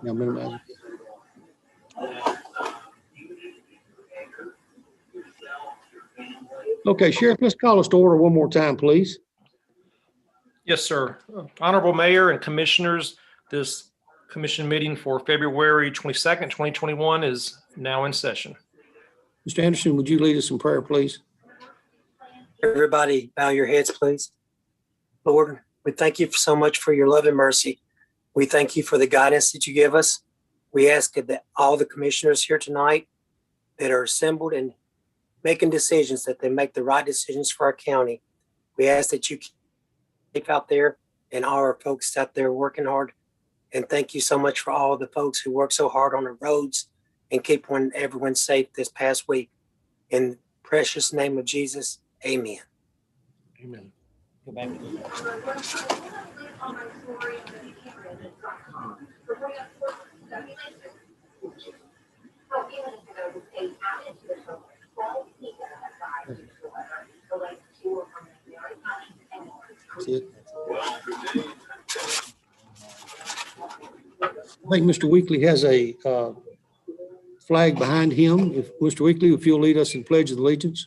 Now minimize. Okay, Sheriff, let's call us to order one more time, please. Yes, sir. Honorable Mayor and Commissioners, this commission meeting for February 22nd, 2021 is now in session. Mr. Anderson, would you lead us in prayer, please? Everybody bow your heads, please. Lord, we thank you so much for your love and mercy. We thank you for the guidance that you give us. We ask that all the commissioners here tonight that are assembled and making decisions, that they make the right decisions for our county. We ask that you keep out there and all our folks out there working hard. And thank you so much for all the folks who work so hard on the roads and keep everyone safe this past week. In the precious name of Jesus, amen. Amen. Go back. That's it. I think Mr. Weekly has a flag behind him. If Mr. Weekly, if you'll lead us in Pledge of Allegiance.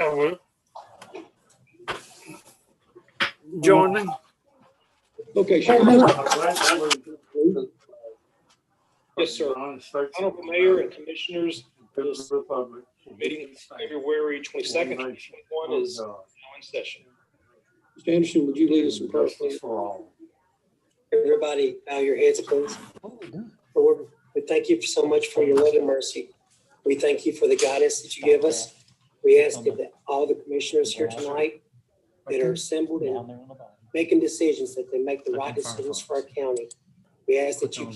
I will. Join me. Okay, sure. Yes, sir. Honorable Mayor and Commissioners, this meeting February 22nd, 2021 is now in session. Mr. Anderson, would you lead us in prayer, please? Everybody bow your heads, please. Lord, we thank you so much for your love and mercy. We thank you for the guidance that you give us. We ask that all the commissioners here tonight that are assembled and making decisions, that they make the right decisions for our county. We ask that you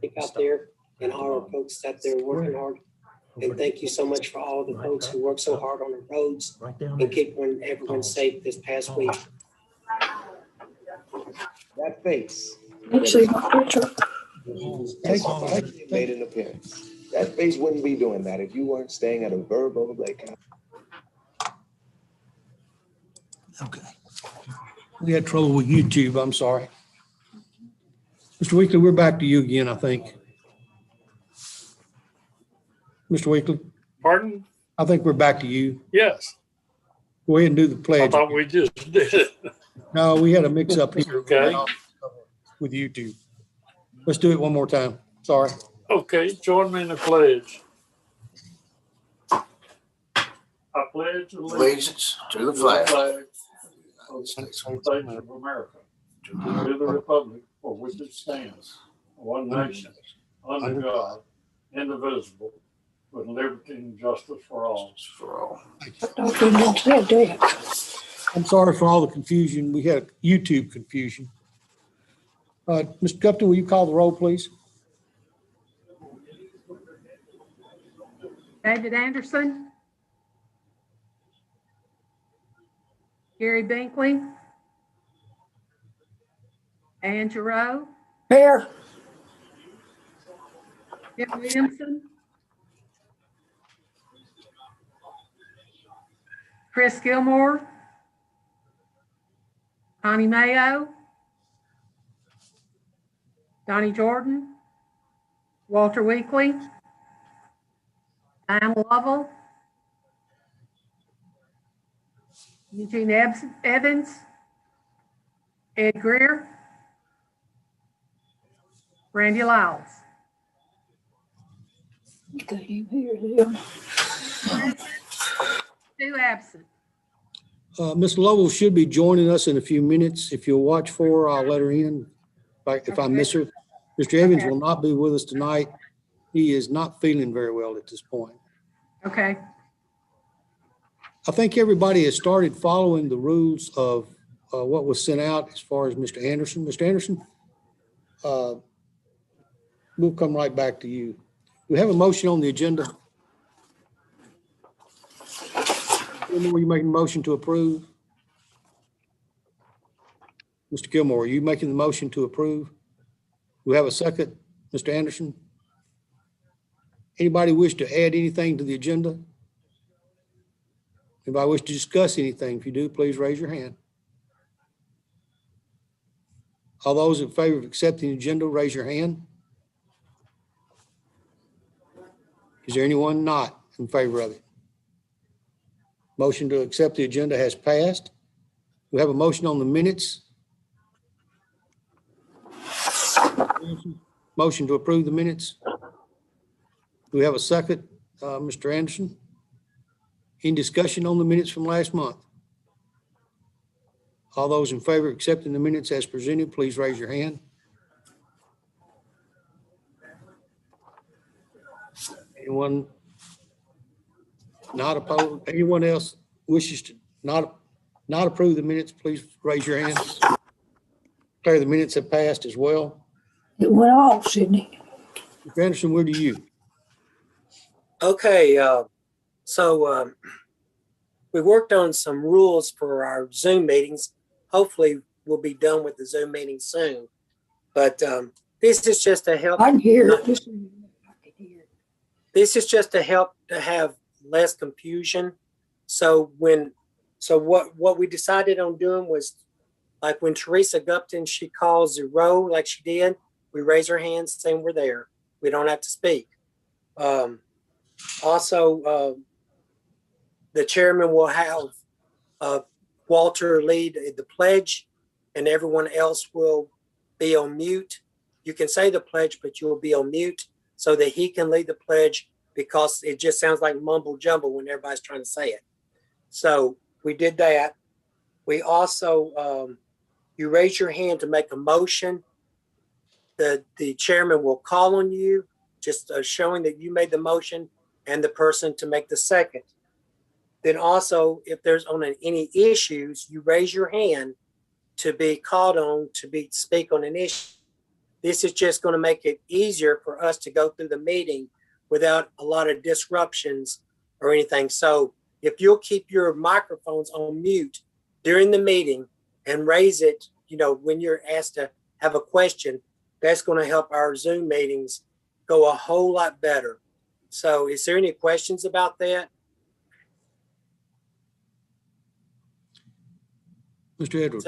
keep out there and all our folks out there working hard. And thank you so much for all the folks who work so hard on the roads and keeping everyone safe this past week. That face. Actually, my picture. Made an appearance. That face wouldn't be doing that if you weren't staying at a Verb over Lake County. Okay. We had trouble with YouTube. I'm sorry. Mr. Weekly, we're back to you again, I think. Mr. Weekly, Pardon? I think we're back to you. Yes. Go ahead and do the I pledge. thought we just did it. No, we had a mix up here. Okay. With YouTube. Let's do it one more time. Sorry. Okay, join me in the pledge. I pledge Allegiance to the flag of the States of America, to the republic for which it stands, one nation, under God, indivisible, with liberty and justice for all. I'm sorry for all the confusion. We had YouTube confusion. Mr. Gupta, will you call the roll, please? David Anderson. Gary Binkley. Ann Giroux. Here. Jim Williamson. Chris Gilmore. Connie Mayo. Donnie Jordan. Walter Weekly. Diana Lovell. Eugene Evans. Ed Greer. Randy Lyles. Two absent. Ms. Lovell should be joining us in a few minutes. If you'll watch for her, I'll let her in. If I miss her. Mr. Evans will not be with us tonight. He is not feeling very well at this point. Okay. I think everybody has started following the rules of what was sent out as far as Mr. Anderson. Mr. Anderson, we'll come right back to you. We have a motion on the agenda. Gilmore, you making a motion to approve? Mr. Gilmore, are you making the motion to approve? we have a second? Mr. Anderson? Anybody wish to add anything to the agenda? Anybody wish to discuss anything? If you do, please raise your hand. All those in favor of accepting the agenda, raise your hand. Is there anyone not in favor of it? Motion to accept the agenda has passed. We have a motion on the minutes. Motion to approve the minutes. Do we have a second, Mr. Anderson? Any discussion on the minutes from last month? All those in favor of accepting the minutes as presented, please raise your hand. Anyone not opposed? Anyone else wishes to not approve the minutes, please raise your hand. Declare the minutes have passed as well. It went off, Sydney. Mr. Anderson, where do you? Okay, so we worked on some rules for our Zoom meetings. Hopefully, we'll be done with the Zoom meeting soon. But this is just to help. I can hear it. Just a minute. I can hear it. This is just to help to have less confusion. So what we decided on doing was, like when Teresa Gupton, she calls the roll like she did, we raise our hands saying we're there. We don't have to speak. Also, the chairman will have Walter lead the pledge, and everyone else will be on mute. You can say the pledge, but you will be on mute so that he can lead the pledge, because it just sounds like mumble jumble when everybody's trying to say it. So we did that. We also, you raise your hand to make a motion. The chairman will call on you, just showing that you made the motion, and the person to make the second. Then also, if there's any issues, you raise your hand to be called on to speak on an issue. This is just going to make it easier for us to go through the meeting without a lot of disruptions or anything. So if you'll keep your microphones on mute during the meeting and raise it, when you're asked to have a question, that's going to help our Zoom meetings go a whole lot better. So is there any questions about that? Mr. Edwards.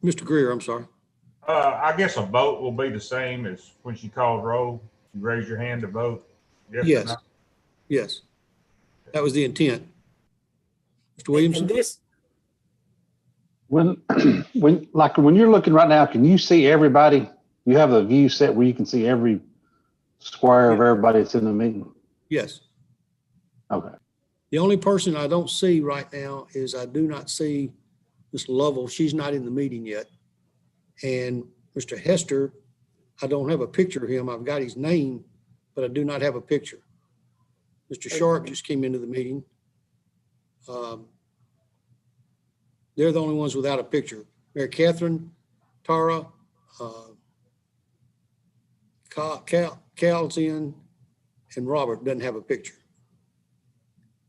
Mr. Greer, I'm sorry. I guess a vote will be the same as when she calls roll. You raise your hand to vote. Yes. Or no? Yes. That was the intent. Mr. Williamson? And this, When you're looking right now, can you see everybody? You have a view set where you can see every square of everybody that's in the meeting? Yes. Okay. The only person I don't see right now is I do not see Ms. Lovell. She's not in the meeting yet. And Mr. Hester, I don't have a picture of him. I've got his name, but I do not have a picture. Mr. Sharp just came into the meeting. They're the only ones without a picture. Mary Catherine, Tara, Cal's in, and Robert doesn't have a picture.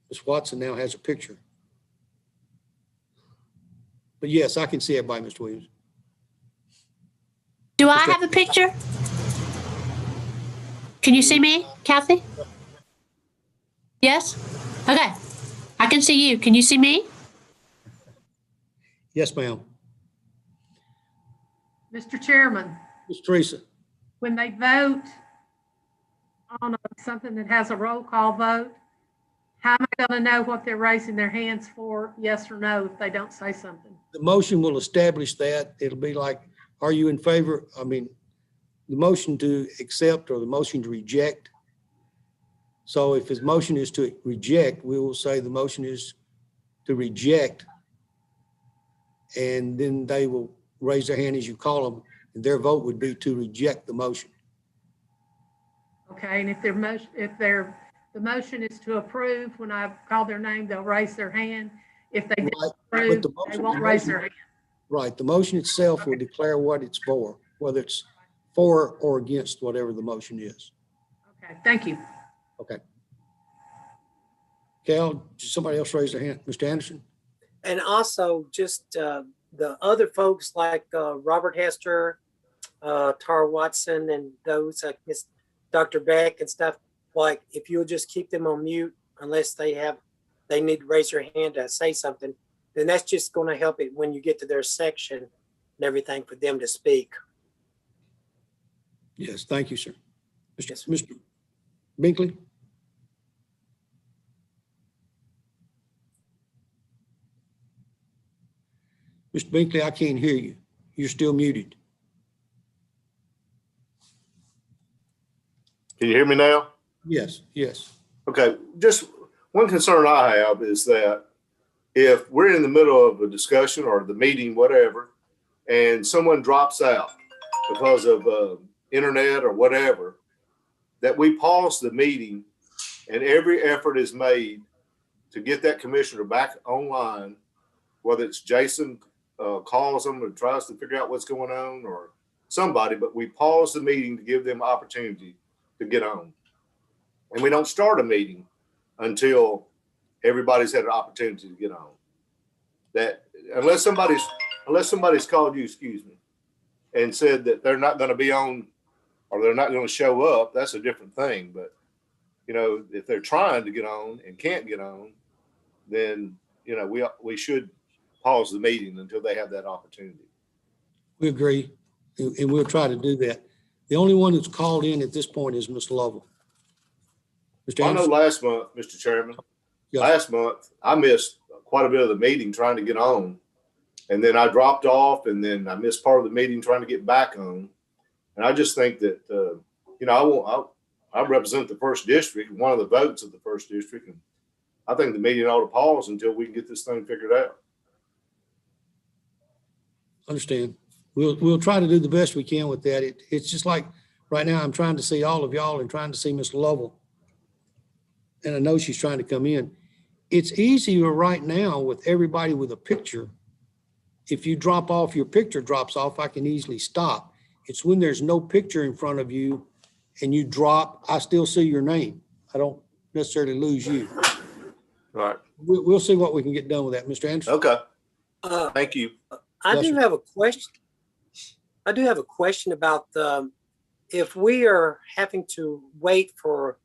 Ms. Watson now has a picture. But yes, I can see everybody, Mr. Williams. Do I have a picture? Can you see me, Kathy? Yes? Okay. I can see you. Can you see me? Yes, ma'am. Mr. Chairman, Ms. Teresa. when they vote on something that has a roll call vote, how am I going to know what they're raising their hands for, yes or no, if they don't say something? The motion will establish that. It'll be like, are you in favor? I mean, the motion to accept or the motion to reject. So if his motion is to reject, we will say the motion is to reject. And then they will raise their hand as you call them, and their vote would be to reject the motion. Okay, and if the motion is to approve, when I call their name, they'll raise their hand. If they Right, disapprove, but they won't raise their hand. Right, the motion itself will declare what it's for, whether it's for or against whatever the motion is. Okay, thank you. Okay. Cal, did somebody else raise their hand? Mr. Anderson? and also just the other folks like Robert Hester, Tara Watson and those like Miss Dr. Beck and stuff, like if you'll just keep them on mute unless they need to raise their hand to say something, then that's just going to help it when you get to their section and everything for them to speak. Yes, thank you, sir. Yes, sir. Mr. Binkley? Mr. Binkley, I can't hear you. You're still muted. Can you hear me now? Yes, yes. Okay, just one concern I have is that if we're in the middle of a discussion or the meeting, whatever, and someone drops out because of internet or whatever, that we pause the meeting and every effort is made to get that commissioner back online, whether it's Jason calls them and tries to figure out what's going on or somebody, but we pause the meeting to give them opportunity to get on. And we don't start a meeting until everybody's had an opportunity to get on. That unless somebody's called you, excuse me, and said that they're not going to be on or they're not going to show up, that's a different thing. But, you know, if they're trying to get on and can't get on, then, you know, we should pause the meeting until they have that opportunity. We agree, and we'll try to do that. The only one that's called in at this point is Mr. Lovell. Mr. I know Anderson? last month, Mr. Chairman, Yeah. last month, I missed quite a bit of the meeting trying to get on. And then I dropped off and then I missed part of the meeting trying to get back on. And I just think that, you know, I represent the first district, one of the votes of the first district. And I think the meeting ought to pause until we can get this thing figured out. Understand. We'll try to do the best we can with that. It's just like right now, I'm trying to see all of y'all and trying to see Ms. Lovell. And I know she's trying to come in. It's easier right now with everybody with a picture. If you drop off, your picture drops off, I can easily stop. It's when there's no picture in front of you and you drop, I still see your name. I don't necessarily lose you. All right. We'll see what we can get done with that, Mr. Anderson. Okay. Thank you. I Yes, do sir. have a question. I do have a question about if we are having to wait for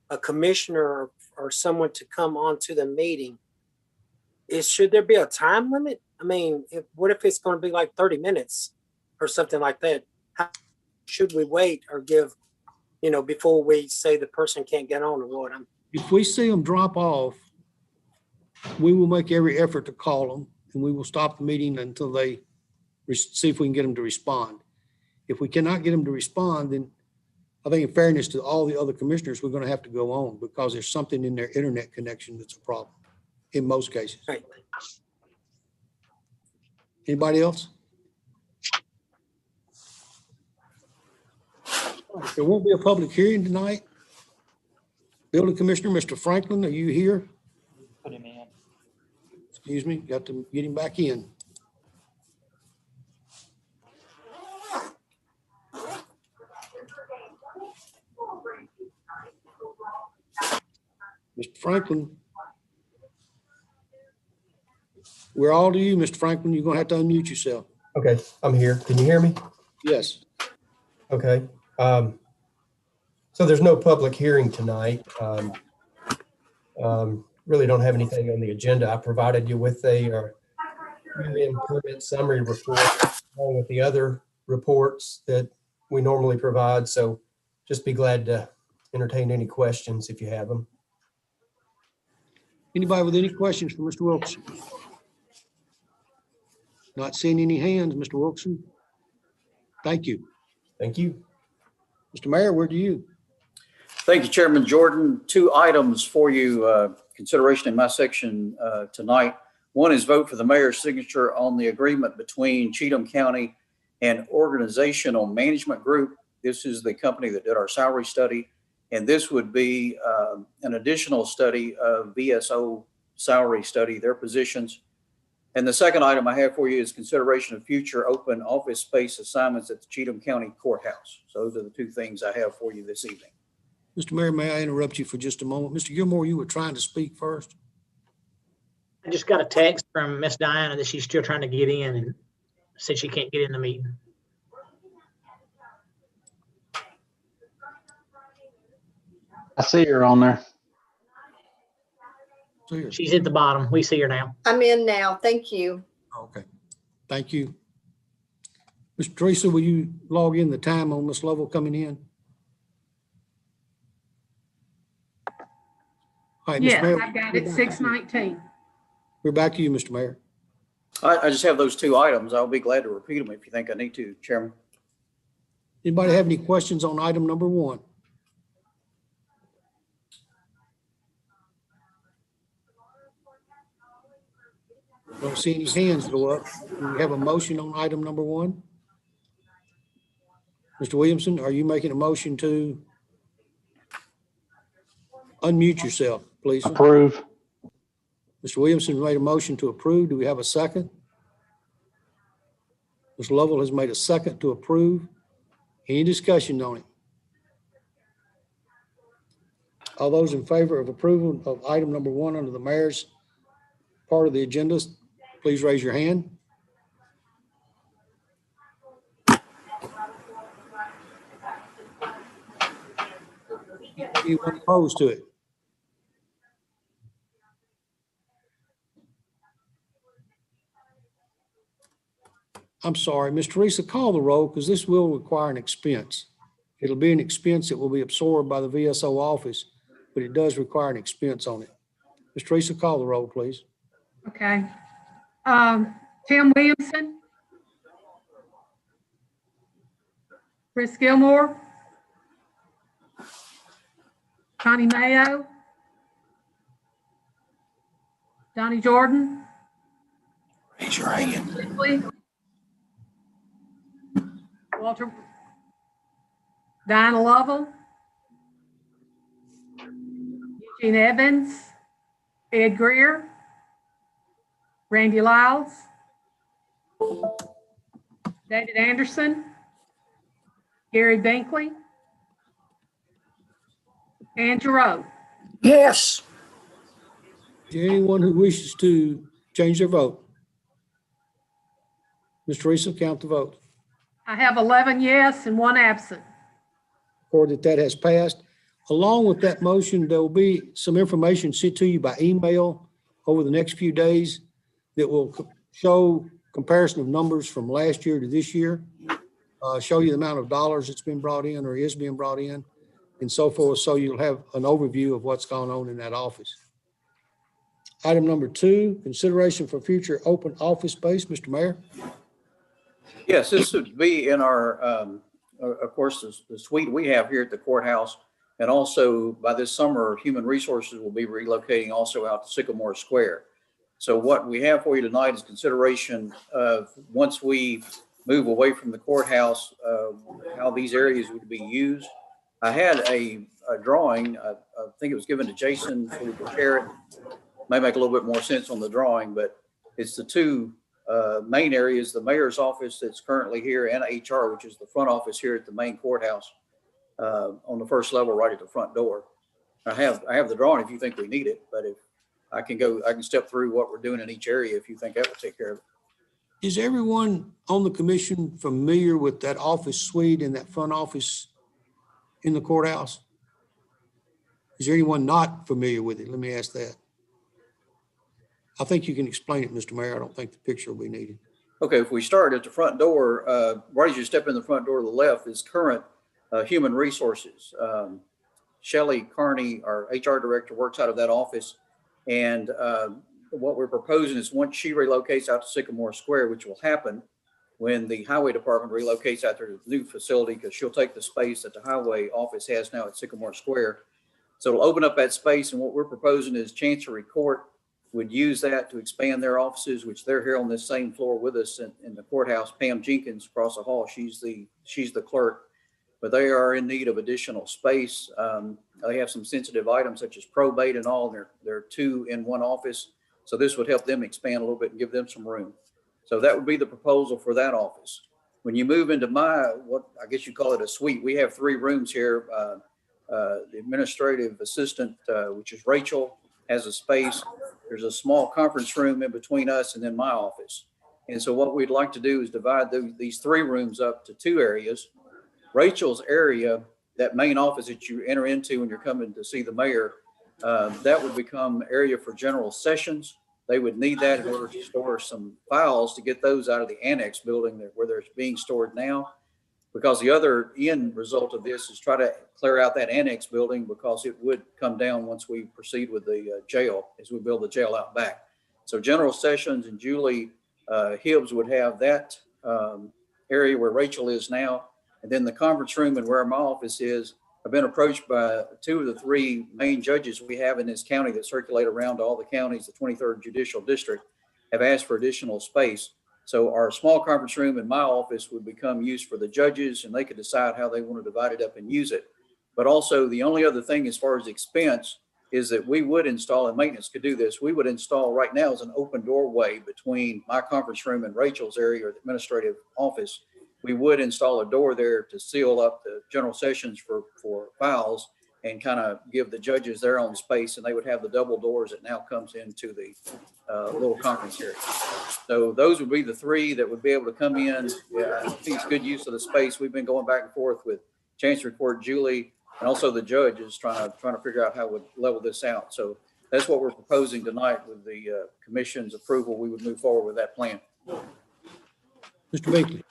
a commissioner or someone to come onto the meeting, should there be a time limit? I mean, what if it's going to be like 30 minutes or something like that? How should we wait or give, you know, before we say the person can't get on or what? If we see them drop off, we will make every effort to call them and we will stop the meeting until they see if we can get them to respond. If we cannot get them to respond, then I think in fairness to all the other commissioners, we're going to have to go on because there's something in their internet connection that's a problem in most cases. Right. Anybody else? There won't be a public hearing tonight. Building Commissioner, Mr. Franklin, are you here? Put him in. Excuse me, got to get him back in. Mr. Franklin. We're all to you, Mr. Franklin. You're gonna have to unmute yourself. Okay, I'm here. Can you hear me? Yes. Okay. So there's no public hearing tonight. Really don't have anything on the agenda. I provided you with a permit summary report along with the other reports that we normally provide. So just be glad to entertain any questions if you have them. Anybody with any questions for Mr. Wilson? Not seeing any hands, Mr. Wilson. Thank you. Thank you. Mr. Mayor, where do you? Thank you, Chairman Jordan. 2 items for you, consideration in my section tonight. One is vote for the mayor's signature on the agreement between Cheatham County and Organizational Management Group. This is the company that did our salary study. And this would be an additional study of VSO salary study, their positions. And the second item I have for you is consideration of future open office space assignments at the Cheatham County Courthouse. So those are the 2 things I have for you this evening. Mr. Mayor, may I interrupt you for just a moment? Mr. Gilmore, you were trying to speak first. I just got a text from Miss Diana that she's still trying to get in and said she can't get in the meeting. I see her on there. See her. She's at the bottom. We see her now. I'm in now. Thank you. Okay, thank you. Mr. Teresa, will you log in the time on Ms. Lovell coming in? All right, Mr. Yes, Mayor, I've got it, 6:19. we're back to you, Mr. Mayor. I just have those two items. I'll be glad to repeat them if you think I need to, Chairman. Anybody have any questions on item number 1? Don't see any hands go up. Do we have a motion on item number 1? Mr. Williamson, are you making a motion to unmute yourself, please? Approve. Mr. Williamson made a motion to approve. Do we have a second? Ms. Lovell has made a second to approve. Any discussion on it? All those in favor of approval of item number 1 under the mayor's part of the agenda, please raise your hand. Anyone opposed to it? I'm sorry, Ms. Teresa, call the roll because this will require an expense. It'll be an expense that will be absorbed by the VSO office, but it does require an expense on it. Ms. Teresa, call the roll, please. Okay. Tim Williamson. Chris Gilmore. Connie Mayo. Donnie Jordan. Raise your hand. Quickly. Walter. Diana Lovell. Eugene Evans. Ed Greer. Randy Lyles. David Anderson. Gary Binkley. Ann Giroux. Yes. Is there anyone who wishes to change their vote? Ms. Teresa, count the vote. I have 11 yes and 1 absent. Record that has passed. Along with that motion, there will be some information sent to you by email over the next few days that will show comparison of numbers from last year to this year, show you the amount of dollars that's been brought in or is being brought in and so forth. So you'll have an overview of what's going on in that office. Item number 2, consideration for future open office space. Mr. Mayor. Yes, this would be in our, of course, the suite we have here at the courthouse. And also by this summer, Human Resources will be relocating also out to Sycamore Square. So what we have for you tonight is consideration of once we move away from the courthouse, how these areas would be used. I had a drawing, I think it was given to Jason so we could share it. May make a little bit more sense on the drawing, but it's the two main areas, the mayor's office that's currently here and HR, which is the front office here at the main courthouse on the first level right at the front door. I have the drawing if you think we need it, but if I can step through what we're doing in each area if you think that will take care of it. Is everyone on the commission familiar with that office suite and that front office in the courthouse? Is there anyone not familiar with it? Let me ask that. I think you can explain it, Mr. Mayor. I don't think the picture will be needed. Okay, if we start at the front door, right as you step in the front door to the left is current Human Resources. Shelley Carney, our HR director, works out of that office. And what we're proposing is once she relocates out to Sycamore Square, which will happen when the highway department relocates out to the new facility, because she'll take the space that the highway office has now at Sycamore Square. So it'll open up that space. And what we're proposing is Chancery Court would use that to expand their offices, which they're here on this same floor with us in the courthouse. Pam Jenkins across the hall, she's the clerk, but they are in need of additional space. They have some sensitive items such as probate and all. They're two in one office. So this would help them expand a little bit and give them some room. So that would be the proposal for that office. When you move into what I guess you call it a suite, we have 3 rooms here. The administrative assistant, which is Rachel, has a space. There's a small conference room in between us and then my office. And so what we'd like to do is divide these 3 rooms up to 2 areas. Rachel's area that main office that you enter into when you're coming to see the mayor, that would become area for general sessions. They would need that in order to store some files to get those out of the annex building where they're being stored now. Because the other end result of this is try to clear out that annex building because it would come down once we proceed with the jail, as we build the jail out back. So general sessions and Julie Hibbs would have that area where Rachel is now. And then the conference room and where my office is, I've been approached by 2 of the 3 main judges we have in this county that circulate around to all the counties. The 23rd Judicial District have asked for additional space. So our small conference room in my office would become used for the judges, and they could decide how they want to divide it up and use it. But also the only other thing as far as expense is that we would install, and maintenance could do this, we would install right now as an open doorway between my conference room and Rachel's area or the administrative office. We would install a door there to seal up the general sessions for files and kind of give the judges their own space, and they would have the double doors that now comes into the little conference area. So those would be the 3 that would be able to come in. Yeah, I think it's good use of the space. We've been going back and forth with Chancery Court Julie and also the judges trying to figure out how we level this out. So that's what we're proposing tonight with the commission's approval. We would move forward with that plan. Mr. Binkley.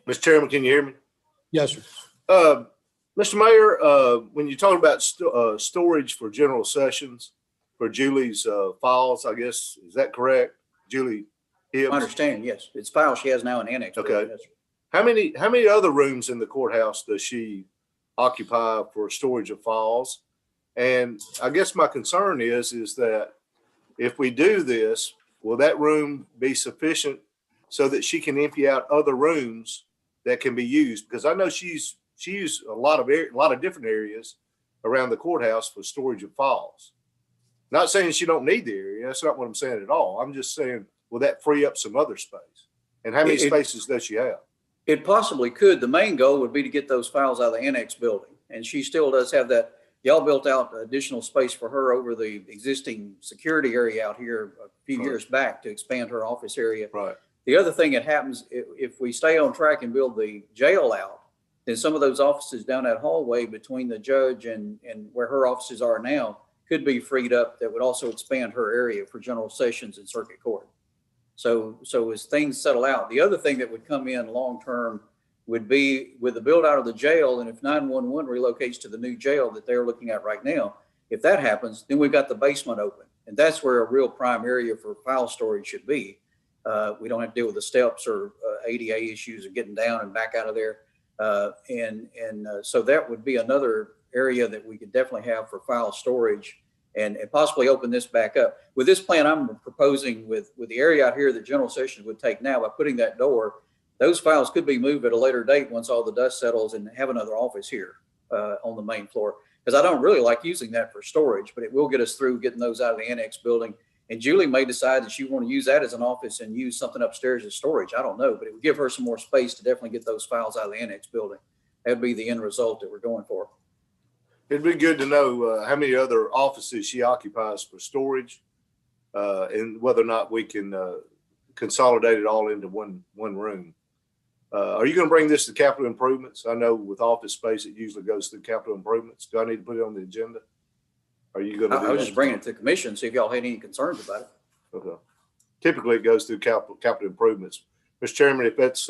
Mr. Chairman, can you hear me? Yes, sir. Mr. Mayor, when you talk about storage for general sessions for Julie's files, I guess, is that correct? Julie Hibbs? I understand, yes. It's files she has now in annex. Okay. Yes, How many other rooms in the courthouse does she occupy for storage of files? And I guess my concern is that if we do this, will that room be sufficient so that she can empty out other rooms that can be used? Because I know she used a lot of different areas around the courthouse for storage of files. Not saying she don't need the area. That's not what I'm saying at all. I'm just saying, will that free up some other space? And how many spaces does she have? It possibly could. The main goal would be to get those files out of the annex building. And she still does have that. Y'all built out additional space for her over the existing security area out here a few years back to expand her office area. Right. The other thing that happens, if we stay on track and build the jail out, then some of those offices down that hallway between the judge and where her offices are now could be freed up. That would also expand her area for general sessions and circuit court. So as things settle out, the other thing that would come in long-term would be with the build out of the jail. And if 911 relocates to the new jail that they're looking at right now, if that happens, then we've got the basement open. And that's where a real prime area for file storage should be. We don't have to deal with the steps or ADA issues of getting down and back out of there. So that would be another area that we could definitely have for file storage and possibly open this back up. With this plan, I'm proposing with the area out here that general sessions would take now, by putting that door, those files could be moved at a later date once all the dust settles and have another office here on the main floor. Because I don't really like using that for storage, but it will get us through getting those out of the annex building. And Julie may decide that she want to use that as an office and use something upstairs as storage. I don't know, but it would give her some more space to definitely get those files out of the annex building. That'd be the end result that we're going for. It'd be good to know how many other offices she occupies for storage, and whether or not we can consolidate it all into one room. Are you going to bring this to capital improvements? I know with office space, it usually goes through capital improvements. Do I need to put it on the agenda? Are you going to? I was just bringing it to the commission, see if y'all had any concerns about it. Okay. Typically, it goes through capital improvements. Mr. Chairman, if that's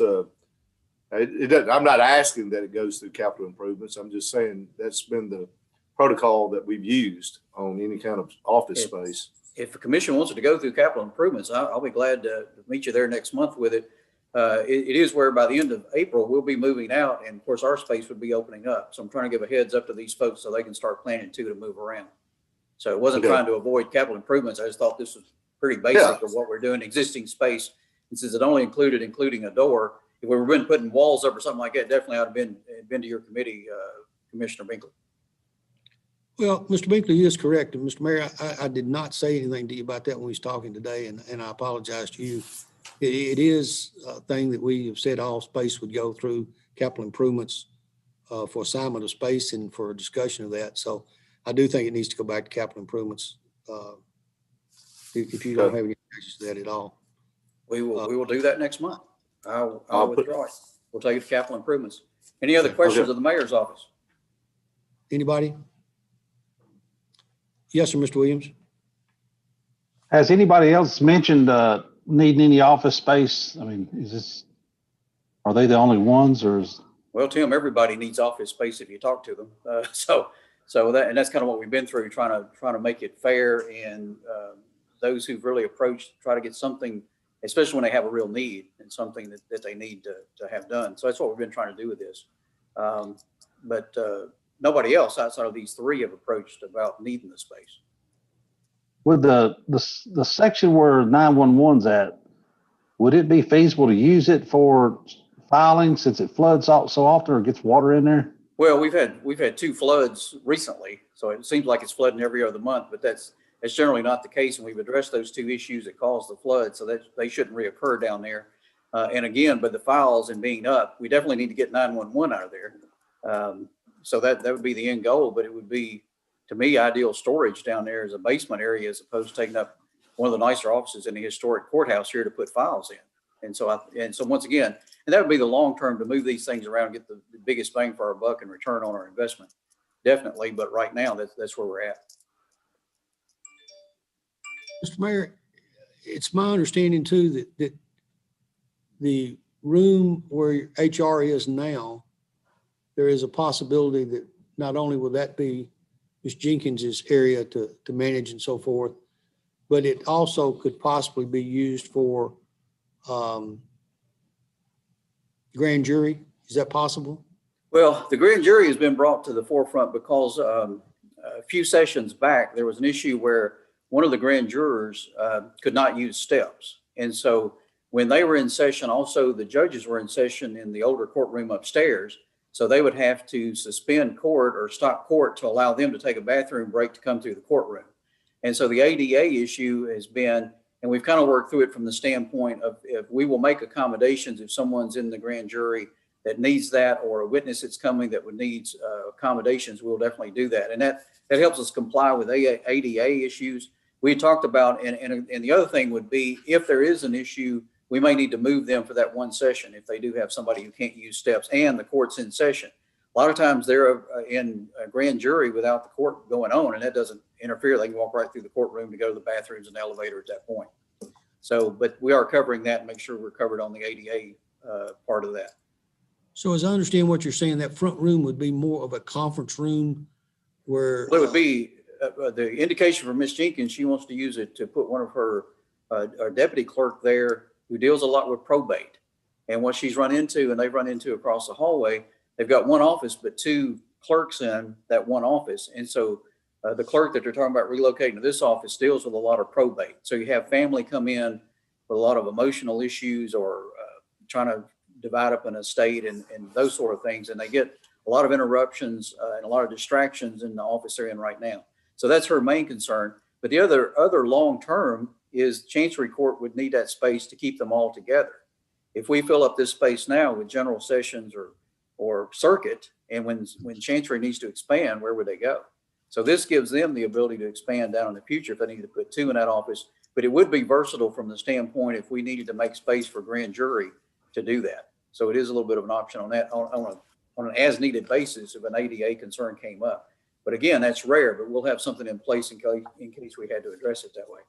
it doesn't. I'm not asking that it goes through capital improvements. I'm just saying that's been the protocol that we've used on any kind of office space. If the commission wants it to go through capital improvements, I'll be glad to meet you there next month with it. It is where by the end of April, we'll be moving out, and of course our space would be opening up. So I'm trying to give a heads up to these folks so they can start planning too to move around. So it wasn't trying to avoid capital improvements. I just thought this was pretty basic of what we're doing, existing space. And since it only including a door, if we were been putting walls up or something like that, definitely I'd have been to your committee, Commissioner Binkley. Well, Mr. Binkley is correct. And Mr. Mayor, I did not say anything to you about that when we was talking today, and I apologize to you. It is a thing that we have said all space would go through capital improvements for assignment of space and for a discussion of that. So I do think it needs to go back to capital improvements. If you don't have any objections to that at all. We will do that next month. I'll I'll put- withdraw it. We'll take it to capital improvements. Any other questions Okay. of the mayor's office? Anybody? Yes, sir, Mr. Williams. Has anybody else mentioned needing any office space? I mean, are they the only ones, or is? Well, Tim, everybody needs office space if you talk to them. That's kind of what we've been through, trying to make it fair, and those who've really approached, try to get something, especially when they have a real need and something that they need to have done. So that's what we've been trying to do with this. But nobody else outside of these three have approached about needing the space. With the section where 911's at, would it be feasible to use it for filing since it floods so often or gets water in there? Well, we've had 2 floods recently, so it seems like it's flooding every other month, but that's generally not the case. And we've addressed those 2 issues that caused the flood, so that they shouldn't reoccur down there. And again, but the files and being up, we definitely need to get 911 out of there. So that would be the end goal, but it would be, to me, ideal storage down there as a basement area, as opposed to taking up one of the nicer offices in the historic courthouse here to put files in. And so once again, and that would be the long term, to move these things around, get the biggest bang for our buck and return on our investment. Definitely. But right now, that's where we're at. Mr. Mayor, it's my understanding too that the room where HR is now, there is a possibility that not only will that be Ms. Jenkins's area to manage and so forth, but it also could possibly be used for grand jury. Is that possible? Well, the grand jury has been brought to the forefront because a few sessions back, there was an issue where one of the grand jurors could not use steps. And so when they were in session, also the judges were in session in the older courtroom upstairs. So they would have to suspend court or stop court to allow them to take a bathroom break to come through the courtroom. And so the ADA issue has been, and we've kind of worked through it from the standpoint of, if we will make accommodations if someone's in the grand jury that needs that, or a witness that's coming that would need accommodations, we'll definitely do that. And that helps us comply with ADA issues. We talked about, and the other thing would be, if there is an issue, we may need to move them for that one session if they do have somebody who can't use steps and the court's in session. A lot of times they're in a grand jury without the court going on, and that doesn't interfere. They can walk right through the courtroom to go to the bathrooms and elevator at that point. So, but we are covering that and make sure we're covered on the ADA part of that. So as I understand what you're saying, that front room would be more of a conference room where. Well, it would be the indication from Ms. Jenkins. She wants to use it to put one of her our deputy clerk there who deals a lot with probate. And what she's run into, and they've run into across the hallway, they've got one office, but 2 clerks in that one office. And so the clerk that they're talking about relocating to this office deals with a lot of probate. So you have family come in with a lot of emotional issues, or trying to divide up an estate and those sort of things. And they get a lot of interruptions and a lot of distractions in the office they're in right now. So that's her main concern. But the other long-term is Chancery Court would need that space to keep them all together. If we fill up this space now with general sessions or circuit, and when Chancery needs to expand, where would they go? So this gives them the ability to expand down in the future if they need to put 2 in that office. But it would be versatile from the standpoint if we needed to make space for grand jury to do that. So it is a little bit of an option on that on an as-needed basis if an ADA concern came up. But again, that's rare, but we'll have something in place in case we had to address it that way.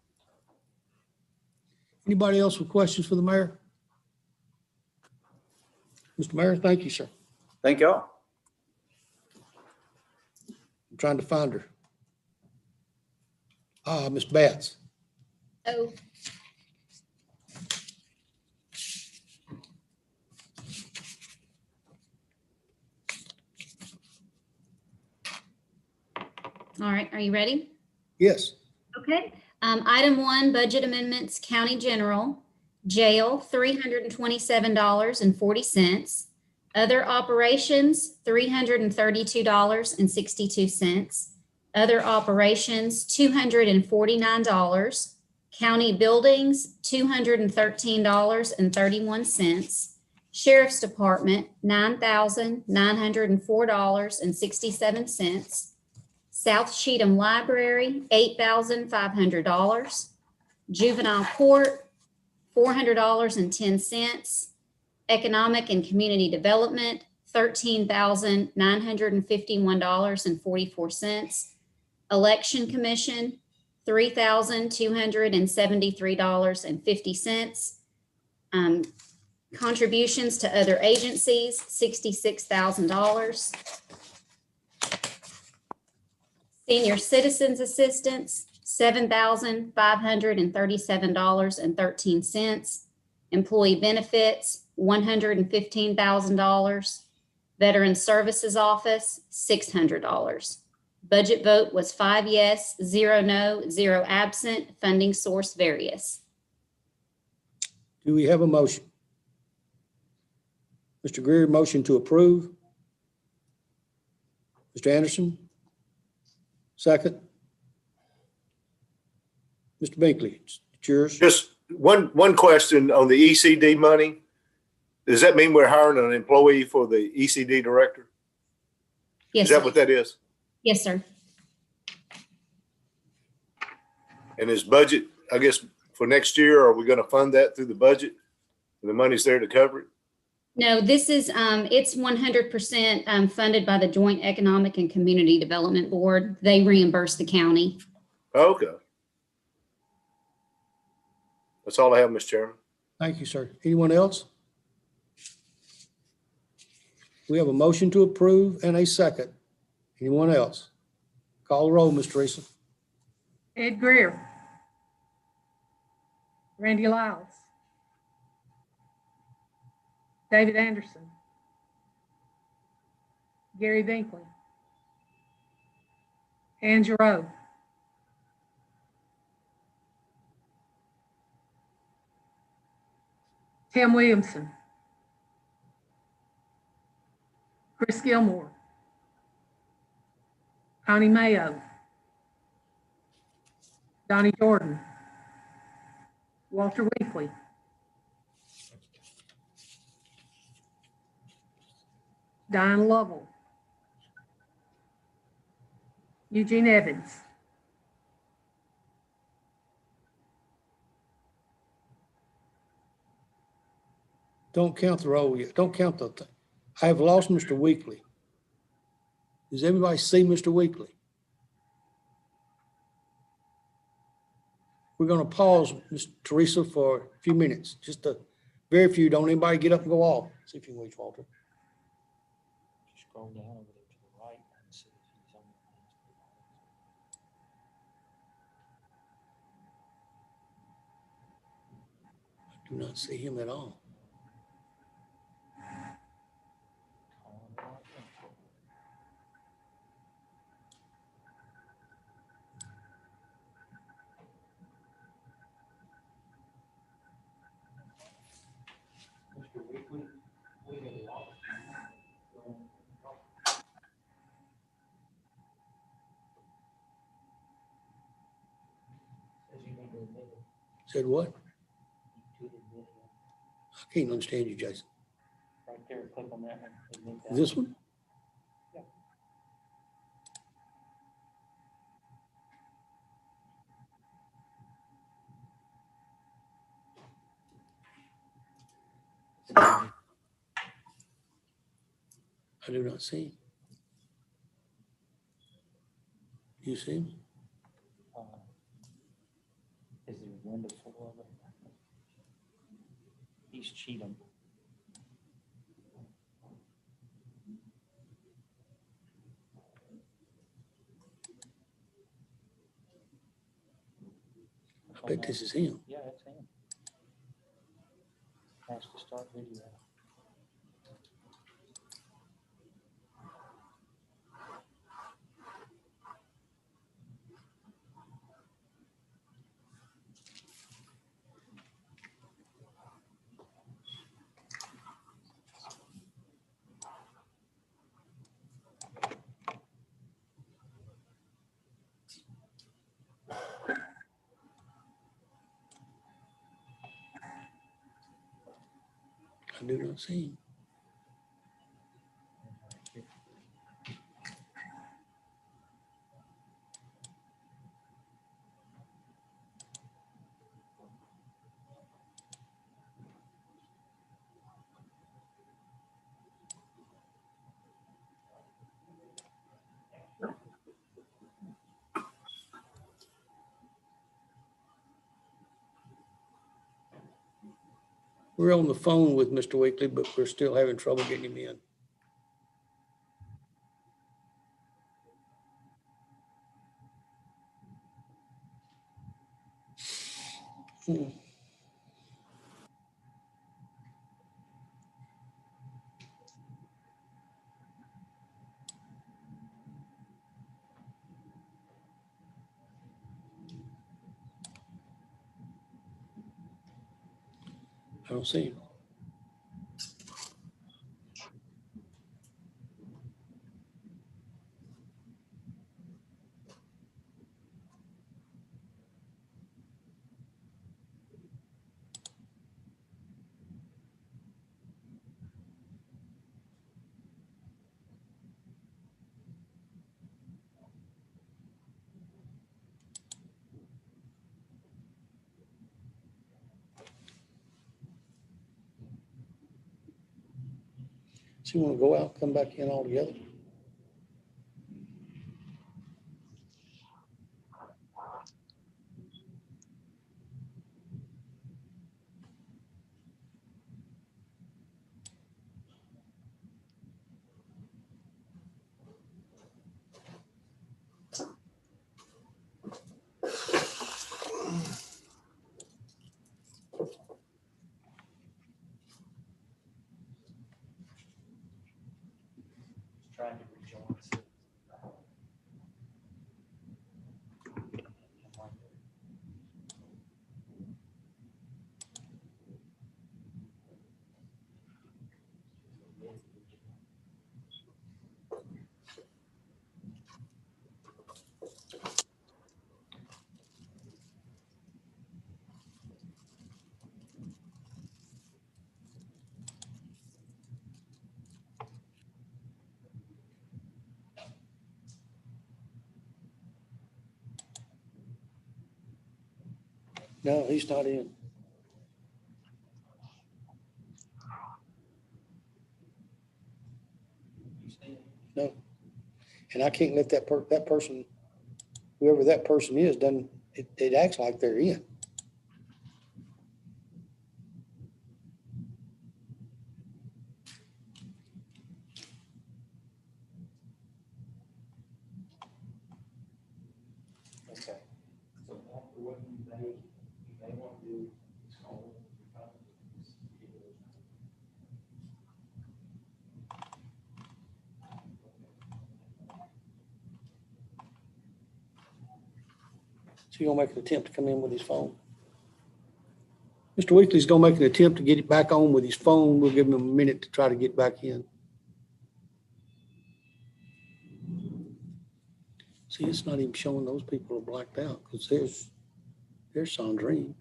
Anybody else with questions for the mayor? Mr. Mayor, thank you, sir. Thank y'all. I'm trying to find her. Ms. Batts. Oh. All right, are you ready? Yes. Okay. Item 1, budget amendments, county general, jail, $327.40. Other operations, $332.62. Other operations, $249. County buildings, $213.31. Sheriff's Department, $9,904.67. South Cheatham Library, $8,500. Juvenile Court, $400.10. Economic and Community Development, $13,951.44. Election Commission, $3,273.50. Contributions to other agencies, $66,000. Senior Citizens Assistance, $7,537.13. Employee Benefits, $115,000. Veteran Services Office, $600. Budget vote was 5 yes, 0 no, 0 absent. Funding source various. Do we have a motion? Mr. Greer, motion to approve. Mr. Anderson? Second. Mr. Binkley, it's yours. Just one question on the ECD money. Does that mean we're hiring an employee for the ECD director? Yes, Is that sir. what that is? Yes, sir. And his budget, I guess, for next year, are we going to fund that through the budget? The money's there to cover it? No, this is, it's 100% funded by the Joint Economic and Community Development Board. They reimburse the county. Okay. That's all I have, Mr. Chairman. Thank you, sir. Anyone else? We have a motion to approve and a second. Anyone else? Call the roll, Ms. Teresa. Ed Greer. Randy Lyles. David Anderson. Gary Binkley. Ann Giroux. Tim Williamson. Chris Gilmore. Connie Mayo. Donnie Jordan. Walter Weekly. Diane Lovell. Eugene Evans. Don't count the roll yet. Don't count the, I have lost Mr. Weekly. Does everybody see Mr. Weekly? We're going to pause, Ms. Teresa, for a few minutes, just a very few. Don't anybody get up and go off. See if you can reach Walter. Scroll down over there to the right and see if he's on I do not see him at all. Said what? I can't understand you, Jason. right there, click on that one. This one? I do not see him. You see him? Is there a window full of it? He's Cheatham. I bet this is him. Yeah, that's him. Has to start video. I do not see him. We're on the phone with Mr. Weekly, but we're still having trouble getting him in. I don't see him. So you want to go out, come back in altogether? Trying to rejoin. No, he's not in. No. And I can't let that person, whoever that person is, it acts like they're in. Okay. So after what you may want to do is call. So you're gonna make an attempt to come in with his phone? Mr. Weekly's gonna make an attempt to get it back on with his phone. We'll give him a minute to try to get back in. See, it's not even showing those people are blacked out because there's Sandrine.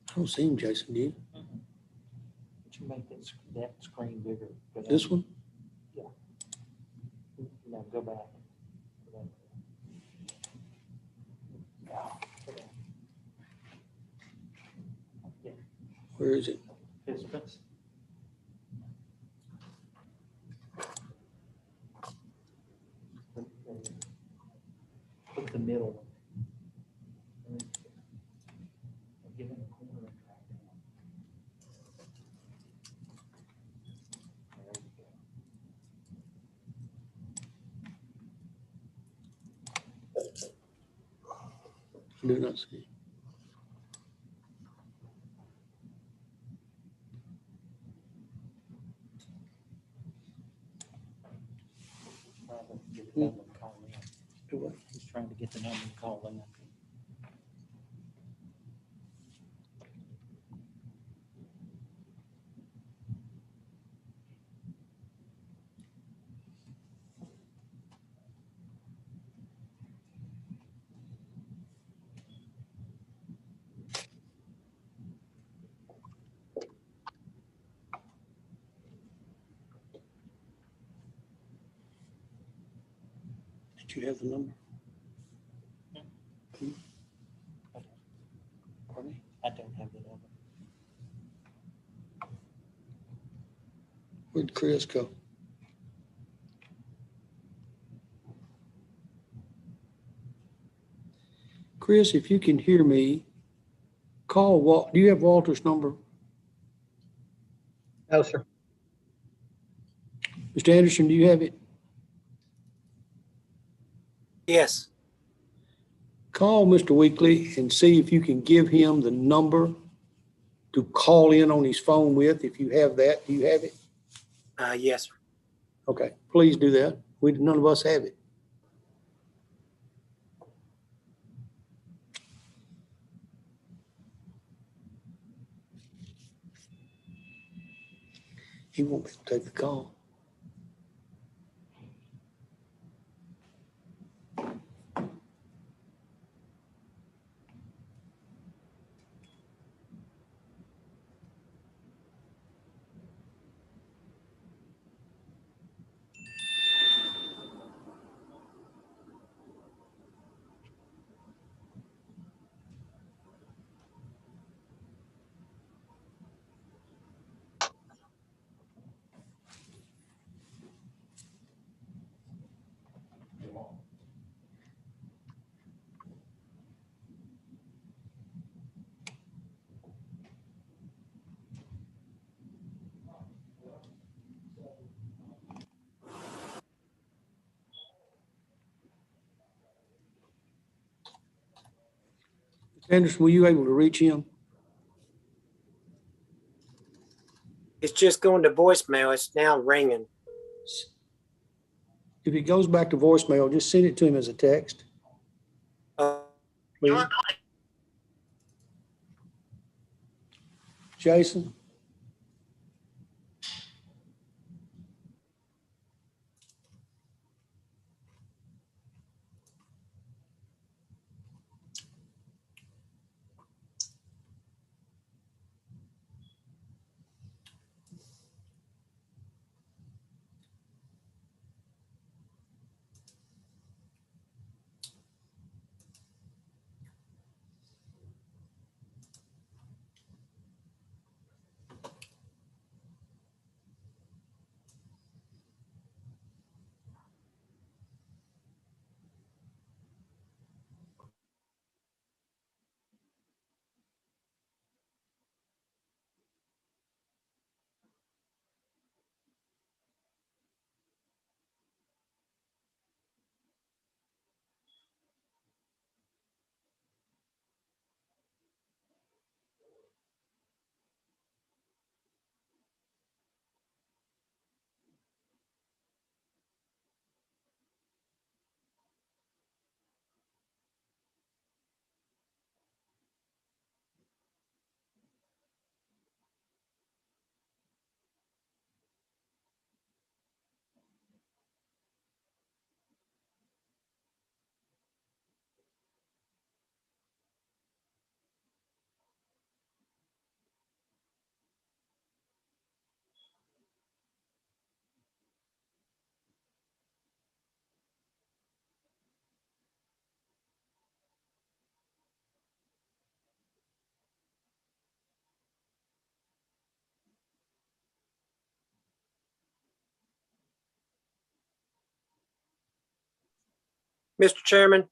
I don't see him, Jason, do you? Would you make that screen bigger? Go down. This one? Yeah. No, go back. Go back. Yeah. Where is it? Participants. Put the middle one. Get in the corner and drag down. There you go. I do not see. Trying to get the number and call in. Do what? He's trying to get the number and call in. you have the number? Pardon me? I don't have the number. Where'd Chris go? Chris, if you can hear me, call Walt. Do you have Walter's number? No, sir. Mr. Anderson, do you have it? Yes. Call Mr. Weekly and see if you can give him the number to call in on his phone with, if you have that. Do you have it? Yes, sir. Okay, please do that. None of us have it. He won't be able to take the call. Anderson, were you able to reach him? It's just going to voicemail. It's now ringing. If it goes back to voicemail, just send it to him as a text. Please. Jason? Mr. Chairman,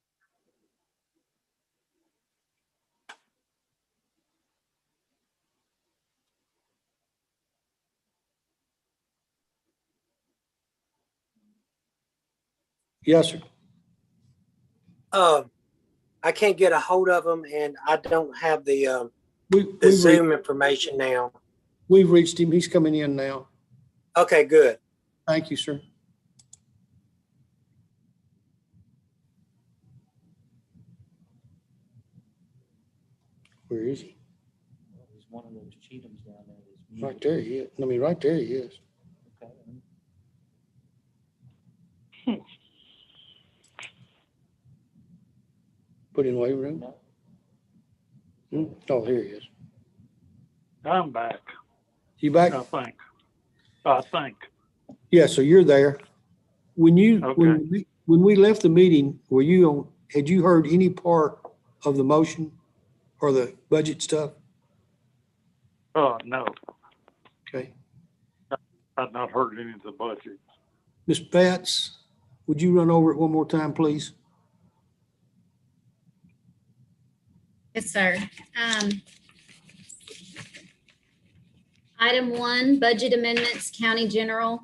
Yes, sir. I can't get a hold of them, and I don't have the We've Zoom information now. reached him. He's coming in now. Okay, good. Thank you, sir. Where is he? He's one of those Cheatham's down there. that's Right muted. there he is. I mean, right there he is. Okay. Put in waiting room. Oh, here he is. I'm back, You back? I think. I think. Yeah, so you're there. When you, Okay. When we left the meeting, had you heard any part of the motion or the budget stuff? No, Okay. I've not heard any of the budget. Ms. Betts, would you run over it one more time, please? Yes, sir. Item 1, budget amendments, county general,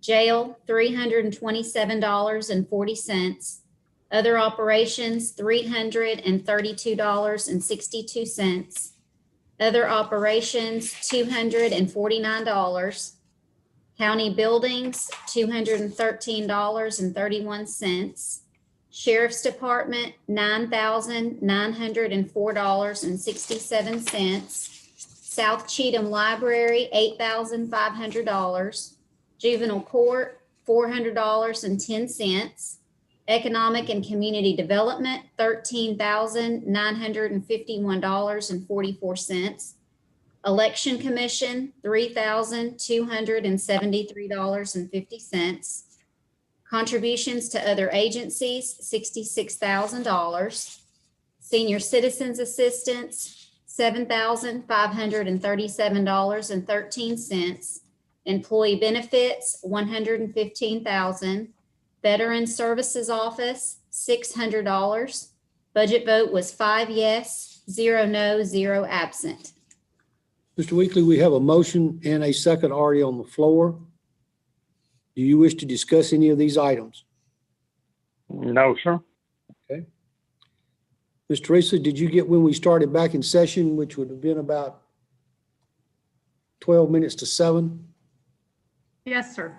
jail, $327.40. Other operations, $332.62. Other operations, $249. County buildings, $213.31. Sheriff's Department, $9,904.67. South Cheatham Library, $8,500. Juvenile Court, $400.10. Economic and Community Development, $13,951.44. Election Commission, $3,273.50. Contributions to other agencies, $66,000. Senior Citizens Assistance, $7,537.13. Employee benefits, $115,000. Veteran Services Office, $600. Budget vote was 5 yes, 0 no, 0 absent. Mr. Weekly, we have a motion and a second already on the floor. Do you wish to discuss any of these items? No, sir. Okay. Ms. Teresa, did you get when we started back in session, which would have been about 12 minutes to 7? Yes, sir.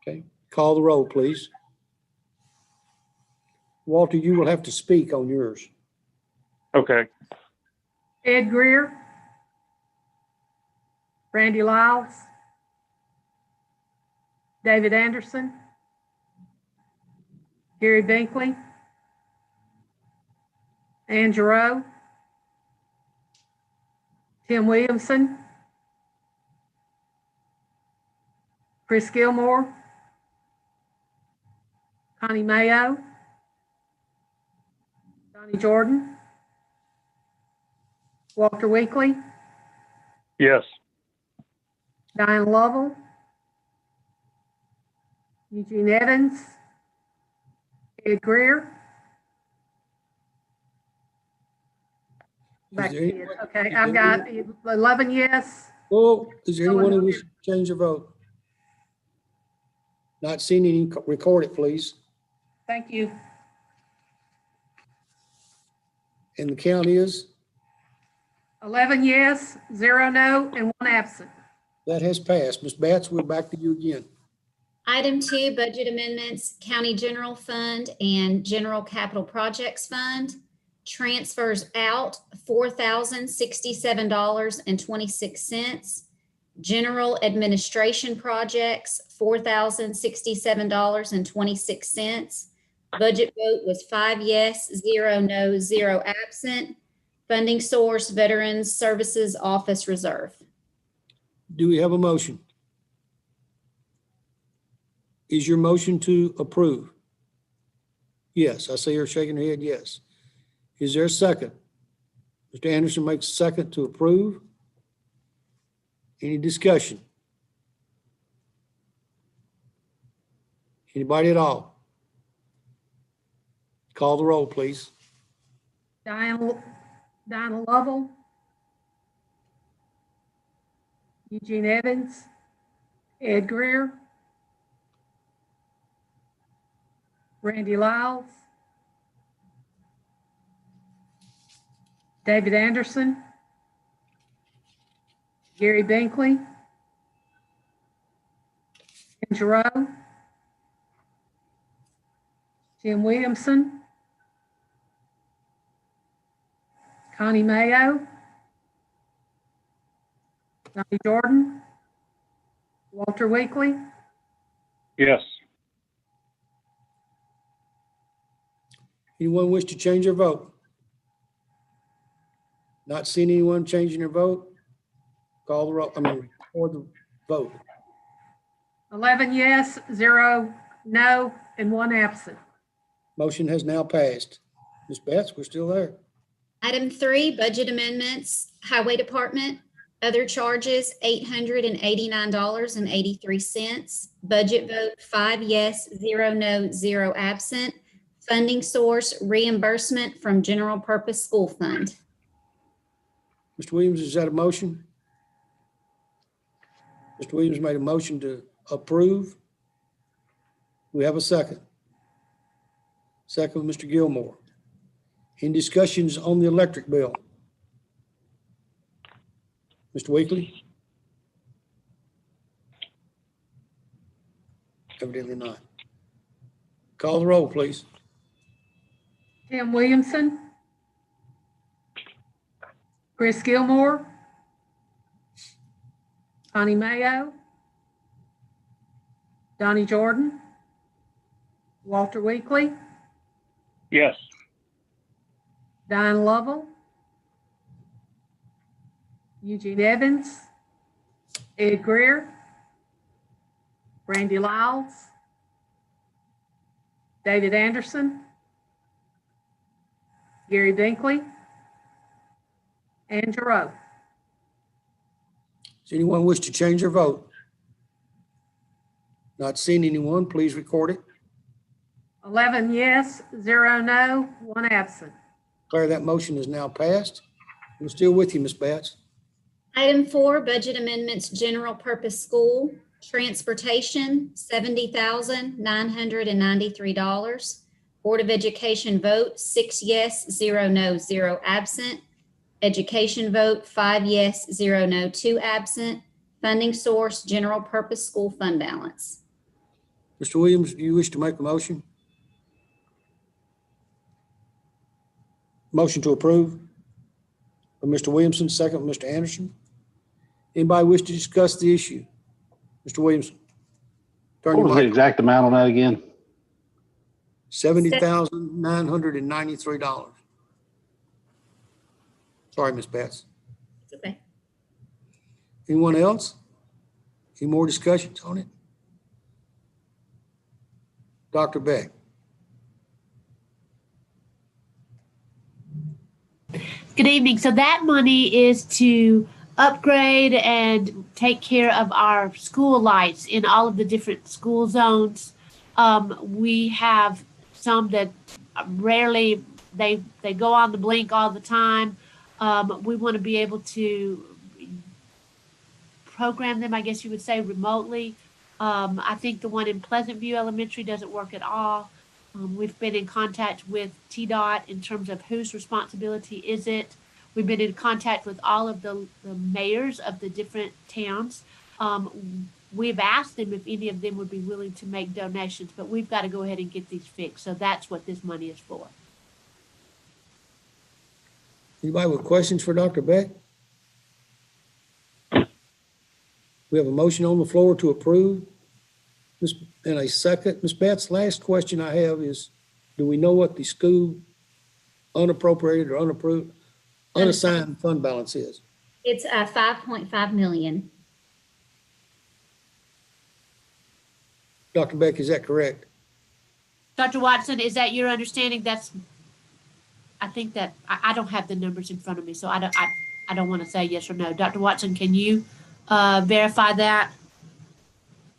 Okay. Call the roll, please. Walter, you will have to speak on yours. Okay. Ed Greer. Randy Lyles. David Anderson. Gary Binkley. Ann Giroux. Tim Williamson. Chris Gilmore. Connie Mayo. Donnie Jordan. Walter Weekly. Yes. Diane Lovell. Eugene Evans. Ed Greer. Back to you. Okay, I've got 11 yes. Oh, is there anyone who wishes to change their vote? Not seeing any, record it, please. Thank you. And the count is? 11 yes, 0 no, and 1 absent. That has passed. Ms. Batts, we're back to you again. Item 2, budget amendments, County General Fund and General Capital Projects Fund. Transfers out, $4,067.26. General Administration Projects, $4,067.26. Budget vote was 5 yes, 0 no, 0 absent. Funding source, Veterans Services Office Reserve. Do we have a motion? Is your motion to approve? Yes, I see her shaking her head, yes. Is there a second? Mr. Anderson makes a second to approve. Any discussion? Anybody at all? Call the roll, please. Diane Lovell. Eugene Evans. Ed Greer. Randy Lyles. David Anderson. Gary Binkley. Ann Giroux. Tim Williamson. Connie Mayo. Donnie Jordan. Walter Weekly. Yes. Anyone wish to change their vote? Not seeing anyone changing their vote? Call the roll, record the vote. 11 yes, 0 no, and 1 absent. Motion has now passed. Ms. Betts, we're still there. Item 3, budget amendments, Highway Department, other charges, $889.83. Budget vote, 5 yes, 0 no, 0 absent. Funding source, reimbursement from General Purpose School Fund. Mr. Williams, is that a motion? Mr. Williams made a motion to approve. We have a second. Second, Mr. Gilmore. Any discussions on the electric bill? Mr. Weekly? Evidently not. Call the roll, please. Tim Williamson, Chris Gilmore, Connie Mayo, Donnie Jordan, Walter Weekly, Yes. Diane Lovell, Eugene Evans, Ed Greer, Randy Lyles, David Anderson, Gary Binkley, and Giroux. Does anyone wish to change their vote? Not seeing anyone, please record it. 11 yes, 0 no, 1 absent. Declare that motion is now passed. We're still with you, Ms. Betts. Item 4, budget amendments, General Purpose School, Transportation, $70,993. Board of Education vote, 6 yes, 0 no, 0 absent. Education vote, 5 yes, 0 no, 2 absent. Funding source, General Purpose School Fund balance. Mr. Williams, do you wish to make a motion? Motion to approve by Mr. Williamson, second by Mr. Anderson. Anybody wish to discuss the issue? Mr. Williamson. Turn What your was the mic. exact amount on that again? $70,993. Sorry, Ms. Betts. It's okay. Anyone else? Any more discussions on it? Dr. Beck. Good evening. So that money is to upgrade and take care of our school lights in all of the different school zones. We have some that rarely, they go on the blink all the time. We want to be able to program them, I guess you would say, remotely. I think the one in Pleasant View Elementary doesn't work at all. We've been in contact with TDOT in terms of whose responsibility is it. We've been in contact with all of the mayors of the different towns. We've asked them if any of them would be willing to make donations, but we've got to go ahead and get these fixed. So that's what this money is for. Anybody with questions for Dr. Beck? We have a motion on the floor to approve. And a second. Ms. Betts, last question I have is, do we know what the school unappropriated or unapproved, unassigned fund balance is? It's 5.5 million. Dr. Beck, is that correct? Dr. Watson, is that your understanding? I think that, I don't have the numbers in front of me, so I don't want to say yes or no. Dr. Watson, can you verify that?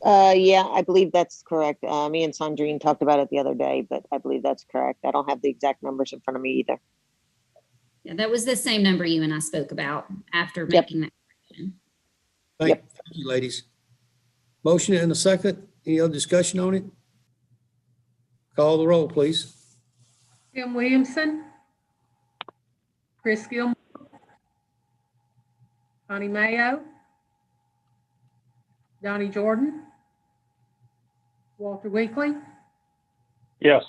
Yeah, I believe that's correct. Me and Sandrine talked about it the other day, but I believe that's correct. I don't have the exact numbers in front of me either. Yeah, that was the same number you and I spoke about after making that correction. Thank you, ladies. Motion and a second. Any other discussion on it? Call the roll, please. Tim Williamson, Chris Gilmore, Connie Mayo, Donnie Jordan, Walter Weekly, Yes.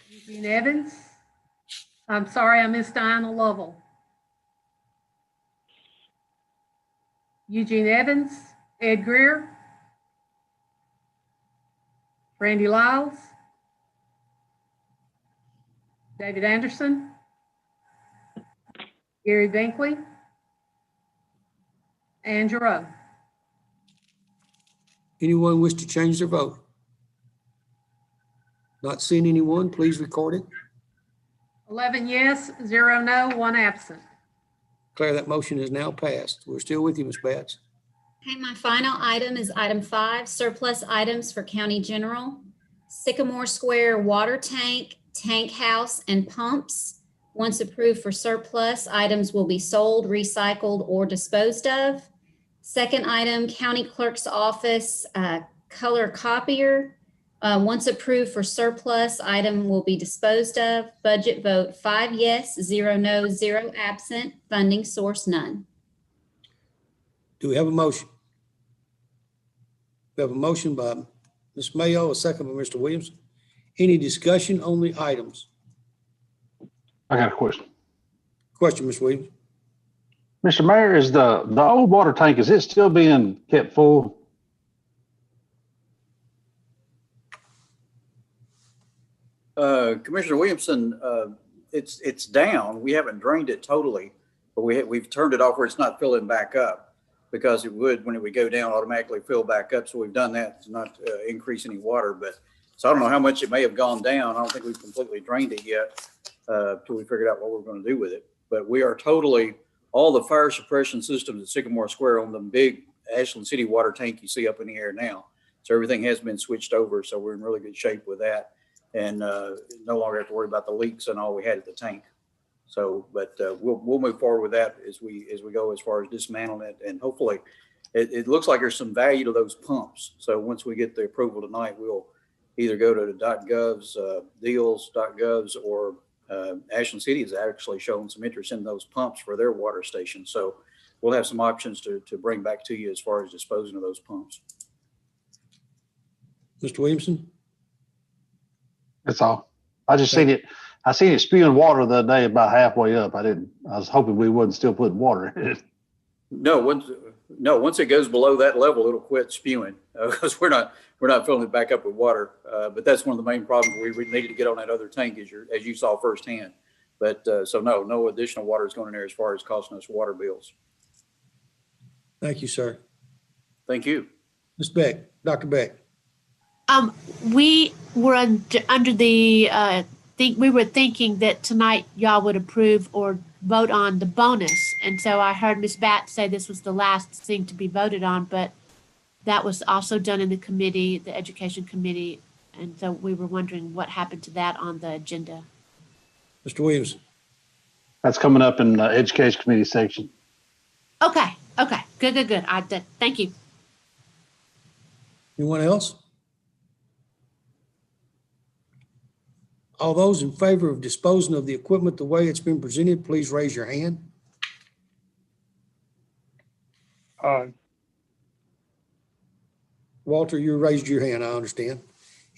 Eugene Evans. I'm sorry, I missed Diana Lovell. Eugene Evans, Ed Greer, Randy Lyles, David Anderson, Gary Binkley, and Giroux. Anyone wish to change their vote? Not seeing anyone, please record it. 11 yes, 0 no, 1 absent. Declare that motion is now passed. We're still with you, Ms. Batts. Okay, my final item is item 5, surplus items for county general. Sycamore Square water tank, tank house, and pumps. Once approved for surplus, items will be sold, recycled, or disposed of. Second item, county clerk's office, color copier. Once approved for surplus, item will be disposed of. Budget vote 5 yes, 0 no, 0 absent. Funding source none. Do we have a motion? We have a motion by Ms. Mayo, a second by Mr. Williamson. Any discussion on the items? I got a question. Question, Ms. Williams. Mr. Mayor, is the old water tank, is it still being kept full? Commissioner Williamson, it's down. We haven't drained it totally, but we've turned it off where it's not filling back up, because it would, when it would go down, automatically fill back up. So we've done that to not increase any water. But so I don't know how much it may have gone down. I don't think we've completely drained it yet till we figured out what we're going to do with it. But we are totally, all the fire suppression systems at Sycamore Square on the big Ashland City water tank you see up in the air now. So everything has been switched over. So we're in really good shape with that. And no longer have to worry about the leaks and all we had at the tank. So, but we'll move forward with that as we go as far as dismantling it. And hopefully it looks like there's some value to those pumps. So once we get the approval tonight, we'll either go to the .gov's, deals.gov's, or Ashland City has actually shown some interest in those pumps for their water station. So we'll have some options to bring back to you as far as disposing of those pumps. Mr. Williamson? That's all. I just seen it. I seen it spewing water the other day about halfway up. I was hoping we wasn't still putting water in it. No, once it goes below that level, it'll quit spewing because we're not filling it back up with water. But that's one of the main problems we needed to get on that other tank, as you saw firsthand. But so no additional water is going in there as far as costing us water bills. Thank you, sir. Thank you. Ms. Beck, Dr. Beck. We were under the we were thinking that tonight y'all would approve or vote on the bonus, and so I heard Ms. Batts say this was the last thing to be voted on, but that was also done in the committee, the education committee, and so we were wondering what happened to that on the agenda. Mr. Williams. That's coming up in the education committee section. Okay, good. Thank you. Anyone else? All those in favor of disposing of the equipment the way it's been presented, please raise your hand. Walter, you raised your hand, I understand.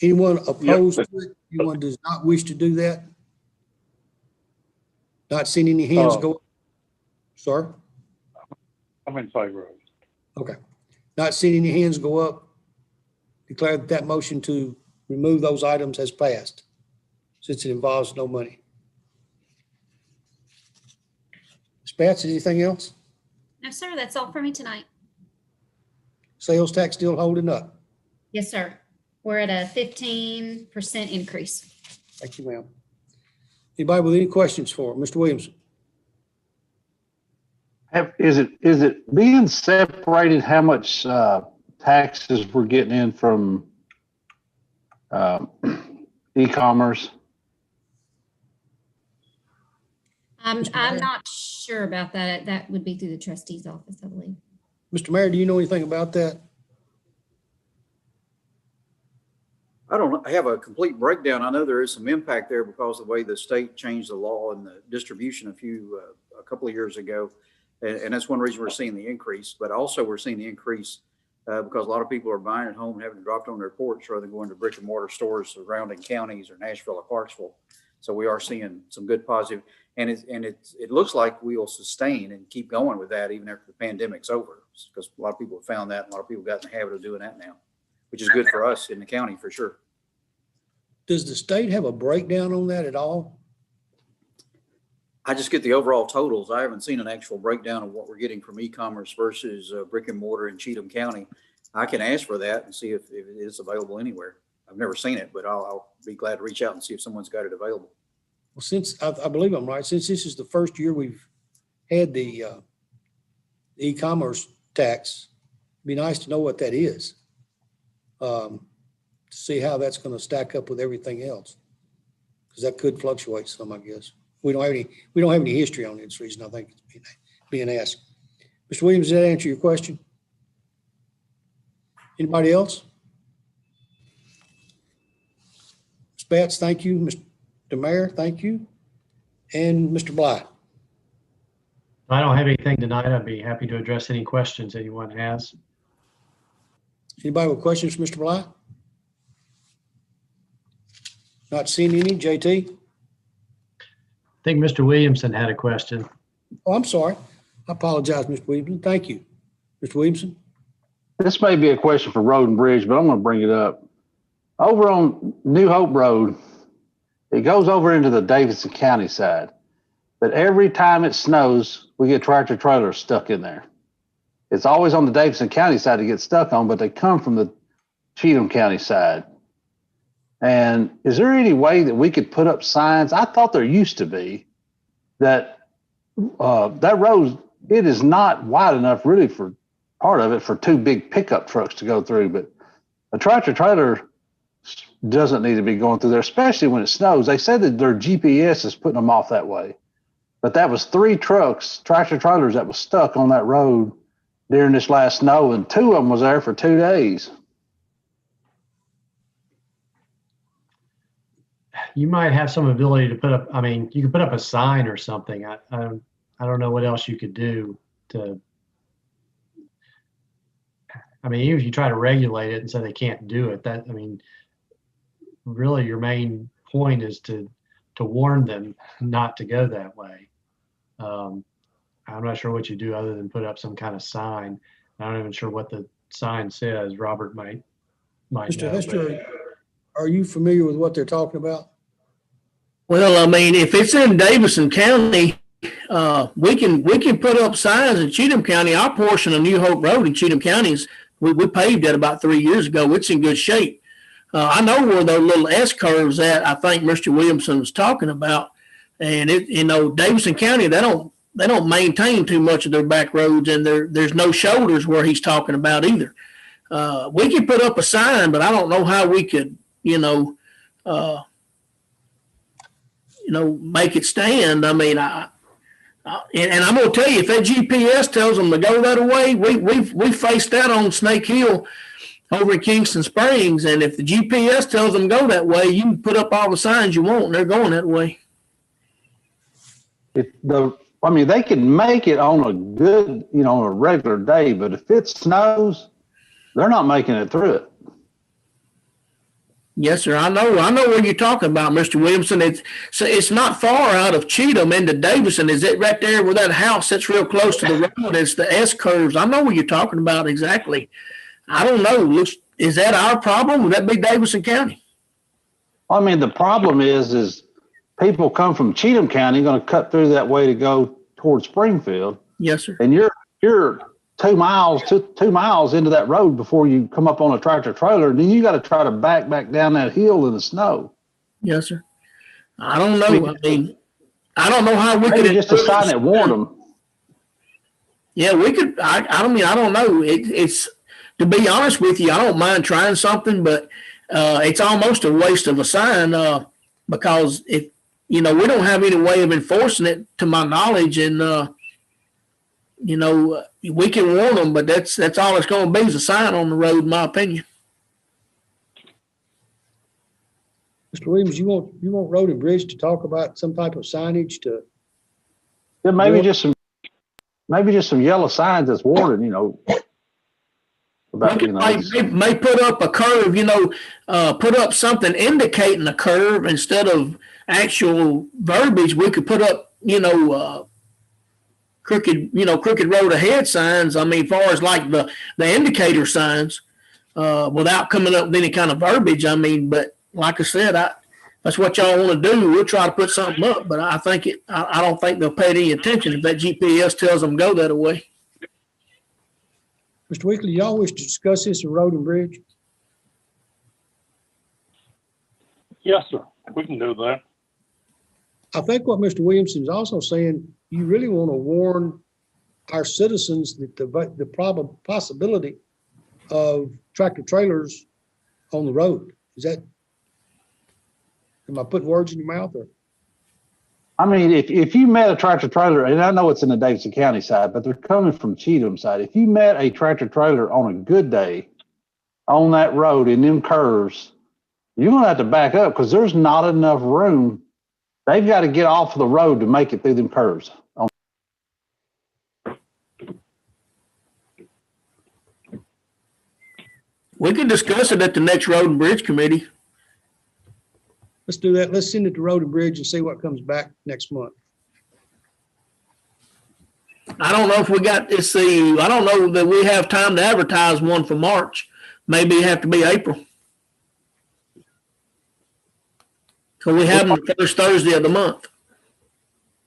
Anyone opposed to it? Anyone does not wish to do that? Not seeing any hands go up? Sir? I'm in favor of it. Okay. Not seeing any hands go up, declare that motion to remove those items has passed, since it involves no money. Ms. Batts, anything else? No, sir, that's all for me tonight. Sales tax still holding up? Yes, sir. We're at a 15% increase. Thank you, ma'am. Anybody with any questions for Mr. Williamson? Is it being separated how much taxes we're getting in from e-commerce? I'm not sure about that. That would be through the trustee's office, I believe. Mr. Mayor, do you know anything about that? I don't have a complete breakdown. I know there is some impact there because of the way the state changed the law and the distribution a couple of years ago. And that's one reason we're seeing the increase, but also we're seeing the increase because a lot of people are buying at home and having it dropped on their porch rather than going to brick and mortar stores surrounding counties or Nashville or Clarksville. So we are seeing some good positive, and it looks like we'll sustain and keep going with that even after the pandemic's over, because a lot of people have found that, and a lot of people got in the habit of doing that now, which is good for us in the county for sure. Does the state have a breakdown on that at all? I just get the overall totals. I haven't seen an actual breakdown of what we're getting from e-commerce versus brick and mortar in Cheatham County. I can ask for that and see if it is available anywhere. I've never seen it, but I'll be glad to reach out and see if someone's got it available. Well, since, I believe I'm right, since this is the first year we've had the e-commerce tax, it'd be nice to know what that is. To see how that's going to stack up with everything else. Because that could fluctuate some, I guess. We don't have any history on it. It's the reason I think it's being asked. Mr. Williams, does that answer your question? Anybody else? Ms. Betts, thank you. Mr. Mayor, thank you. And Mr. Bly. I don't have anything tonight. I'd be happy to address any questions anyone has. Anybody with questions for Mr. Bly? Not seeing any. JT? I think Mr. Williamson had a question. Oh, I'm sorry. I apologize, Mr. Williamson. Thank you. Mr. Williamson? This may be a question for Road and Bridge, but I'm going to bring it up. Over on New Hope Road, it goes over into the Davidson County side. But every time it snows, we get tractor trailers stuck in there. It's always on the Davidson County side to get stuck on, but they come from the Cheatham County side. And is there any way that we could put up signs? I thought there used to be that that road, it is not wide enough really for part of it for two big pickup trucks to go through, but a tractor trailer doesn't need to be going through there, especially when it snows. They said that their GPS is putting them off that way, but that was 3 trucks, tractor trailers that was stuck on that road during this last snow, and 2 of them was there for 2 days. You might have some ability to put up, I mean, you could put up a sign or something. I don't know what else you could do to, I mean, even if you try to regulate it and say they can't do it, that, I mean, really your main point is to warn them not to go that way. I'm not sure what you do other than put up some kind of sign. I'm not even sure what the sign says. Robert might Mr. know. Hester, are you familiar with what they're talking about? Well, I mean, if it's in Davidson County, we can put up signs in Cheatham County. Our portion of New Hope Road in Cheatham County we paved that about 3 years ago. It's in good shape. I know where those little S curves at. I think Mr. Williamson was talking about, and Davidson County they don't maintain too much of their back roads, and there's no shoulders where he's talking about either. We could put up a sign, but I don't know how we could, make it stand. I mean, and I'm going to tell you, if that GPS tells them to go that way, we faced that on Snake Hill over in Kingston Springs. And if the GPS tells them to go that way, you can put up all the signs you want, and they're going that way. I mean, they can make it on a good, on a regular day, but if it snows, they're not making it through it. Yes, sir. I know what you're talking about, Mr. Williamson. It's not far out of Cheatham into Davidson. Is it right there where that house sits real close to the road? It's the S curves. I know what you're talking about exactly. I don't know. Is that our problem? Would that be Davidson County? I mean, the problem is people come from Cheatham County going to cut through that way to go towards Springfield. Yes, sir. And you're 2 miles into that road before you come up on a tractor trailer. And then you got to try to back down that hill in the snow. Yes, sir. I don't know. I mean, I don't know how we could just a sign that warned them. Yeah, we could. I mean, I don't know. It's to be honest with you, I don't mind trying something, but it's almost a waste of a sign because we don't have any way of enforcing it to my knowledge, and we can warn them, but that's all it's going to be is a sign on the road, in my opinion. Mr. Williams, you want Road and Bridge to talk about some type of signage to? Yeah, maybe just some yellow signs that's warning, about, may put up a curve, put up something indicating a curve instead of actual verbiage. We could put up, crooked road ahead signs. I mean, far as like the indicator signs, without coming up with any kind of verbiage. I mean, but like I said, that's what y'all want to do. We'll try to put something up, but I don't think they'll pay any attention if that GPS tells them go that way. Mr. Weekly, y'all wish to discuss this in Road and Bridge? Yes, sir. We can do that. I think what Mr. Williamson is also saying, you really want to warn our citizens that the possibility of tractor trailers on the road. Is that, am I putting words in your mouth or? I mean, if you met a tractor trailer, and I know it's in the Davidson County side, but they're coming from Cheatham side. If you met a tractor trailer on a good day on that road in them curves, you're gonna have to back up because there's not enough room. They've got to get off of the road to make it through them curves. We can discuss it at the next Road and Bridge Committee. Let's do that. Let's send it to Road and Bridge and see what comes back next month. I don't know if we got, I don't know that we have time to advertise one for March. Maybe it have to be April. So we have them the first Thursday of the month.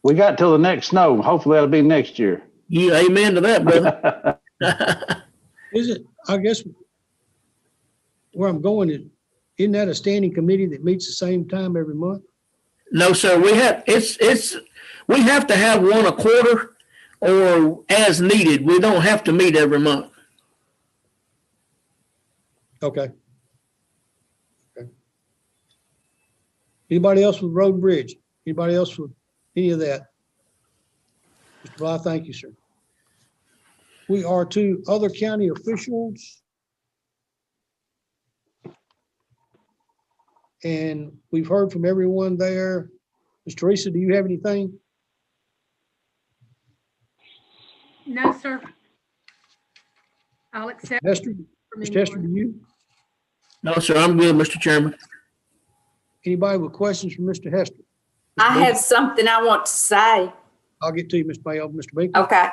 We got till the next snow. Hopefully that'll be next year. Yeah, amen to that, brother. Is it, I guess, where I'm going is, isn't that a standing committee that meets the same time every month? No, sir. We have we have to have one a quarter or as needed. We don't have to meet every month. Okay. Okay. Anybody else with Road and Bridge? Anybody else with any of that? Mr. Bly, thank you, sir. We are to other county officials. And we've heard from everyone there. Ms. Teresa, do you have anything? No, sir. I'll accept. Hester, Mr. Hester, do you? No, sir. I'm good, Mr. Chairman. Anybody with questions for Mr. Hester? I have something I want to say. I'll get to you, Ms. Mayo. Mr. Baker? Okay.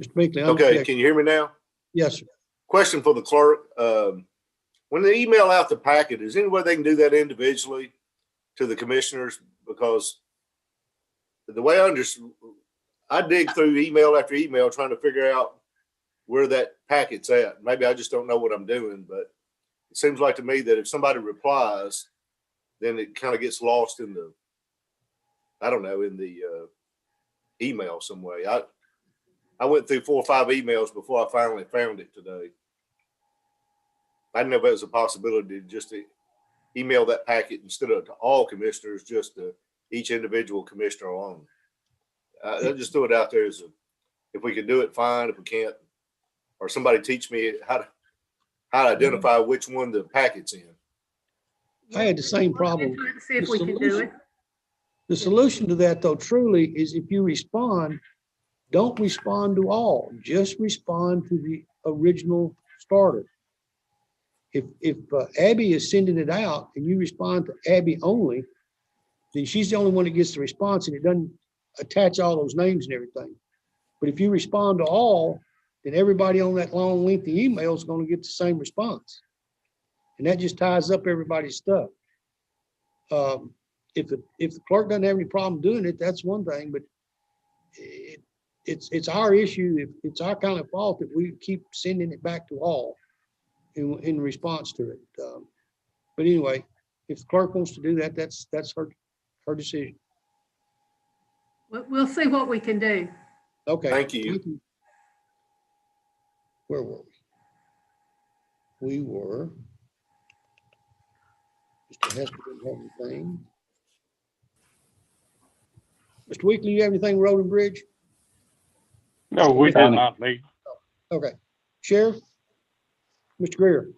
Mr. Binkley. Okay, can you hear me now? Yes, sir. Question for the clerk. When they email out the packet, is there any way they can do that individually to the commissioners? Because the way I dig through email after email trying to figure out where that packet's at. Maybe I just don't know what I'm doing, but it seems like to me that if somebody replies, then it kind of gets lost in the, I don't know, in the email some way. I went through 4 or 5 emails before I finally found it today. I didn't know if it was a possibility just to email that packet instead of to all commissioners, just to each individual commissioner alone. I just threw it out there as if we could do it, fine. If we can't, or somebody teach me how to identify which one the packet's in. I had the same problem. See if we can do it. The solution to that, though, truly is if you respond, don't respond to all. Just respond to the original starter. If Abby is sending it out and you respond to Abby only, then she's the only one that gets the response and it doesn't attach all those names and everything. But if you respond to all, then everybody on that long lengthy email is going to get the same response. And that just ties up everybody's stuff. If the clerk doesn't have any problem doing it, that's one thing, but it's our issue. It's our kind of fault that we keep sending it back to all in response to it. But anyway, if the clerk wants to do that, that's her decision. We'll see what we can do. Okay. Thank you. Where were we? We were. Mr. Hester didn't have anything. Mr. Weekly, you have anything Road and Bridge? No, we did not meet. Okay. Sheriff? Mr. Greer?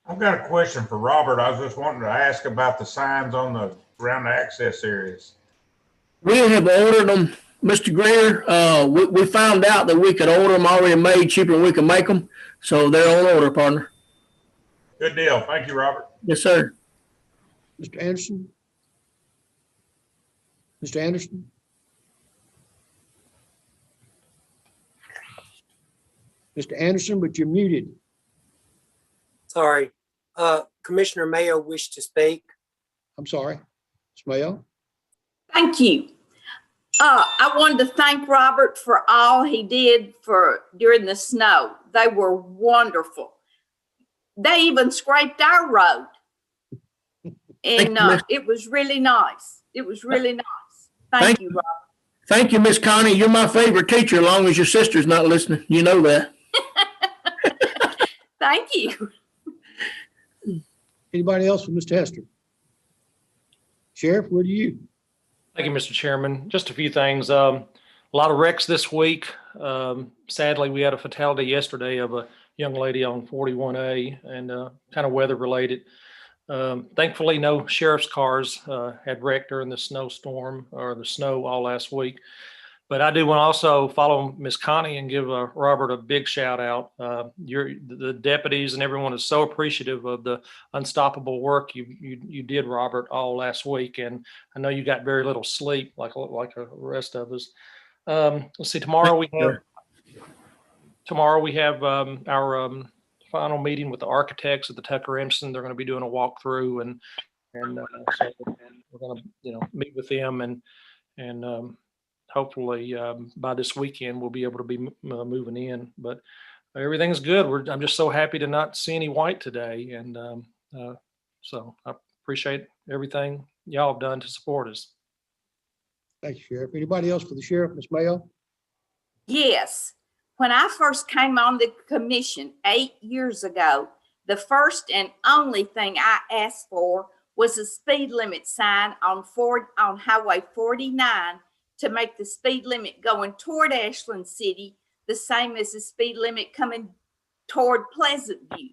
I've got a question for Robert. I was just wanting to ask about the signs on around the access areas. We have ordered them, Mr. Greer. We found out that we could order them already made cheaper than we can make them. So they're on order, partner. Good deal. Thank you, Robert. Yes, sir. Mr. Anderson? Mr. Anderson? Mr. Anderson, but you're muted. Sorry. Commissioner Mayo wished to speak. I'm sorry. Ms. Mayo? Thank you. I wanted to thank Robert for all he did during the snow. They were wonderful. They even scraped our road. And it was really nice. It was really nice. Thank you, Robert. Thank you, Miss Connie. You're my favorite teacher, as long as your sister's not listening. You know that. Thank you. Anybody else for Mr. Hester? Sheriff, where do you? Thank you, Mr. Chairman. Just a few things. A lot of wrecks this week. Sadly, we had a fatality yesterday of a young lady on 41A and kind of weather related. Thankfully, no sheriff's cars had wrecked during the snowstorm or the snow all last week. But I do want to also follow Miss Connie and give Robert a big shout out. The deputies and everyone is so appreciative of the unstoppable work you did, Robert, all last week. And I know you got very little sleep, like the rest of us. Let's see. Tomorrow we have our final meeting with the architects at the Tucker Emerson. They're going to be doing a walkthrough, and so we're going to meet with them and hopefully by this weekend we'll be able to be moving in. But everything's good. I'm just so happy to not see any white today, and so I appreciate everything y'all have done to support us. Thank you, Sheriff. Anybody else for the sheriff, Ms. Mayo? Yes. When I first came on the commission 8 years ago, the first and only thing I asked for was a speed limit sign on Highway 49 to make the speed limit going toward Ashland City the same as the speed limit coming toward Pleasant View.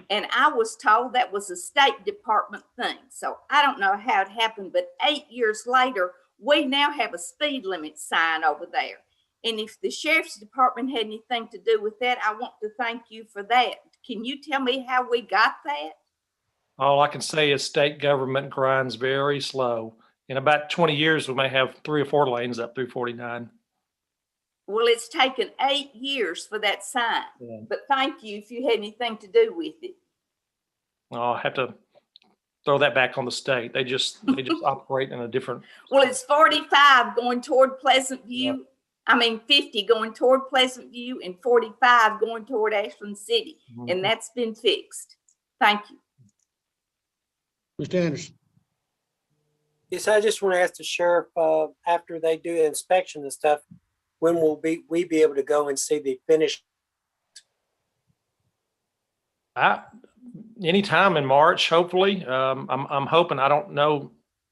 And I was told that was a State Department thing. So I don't know how it happened, but 8 years later, we now have a speed limit sign over there. And if the Sheriff's Department had anything to do with that, I want to thank you for that. Can you tell me how we got that? All I can say is state government grinds very slow. In about 20 years, we may have 3 or 4 lanes up through 49. Well, it's taken 8 years for that sign, but thank you if you had anything to do with it. I'll have to throw that back on the state. They just operate in a different. Well, it's 45 going toward Pleasant View. I mean, 50 going toward Pleasant View and 45 going toward Ashland City. Mm-hmm. And that's been fixed. Thank you. Mr. Anderson. Yes, I just want to ask the sheriff, after they do the inspection and stuff, when will we be able to go and see the finished? Anytime in March, hopefully. I'm hoping, I don't know,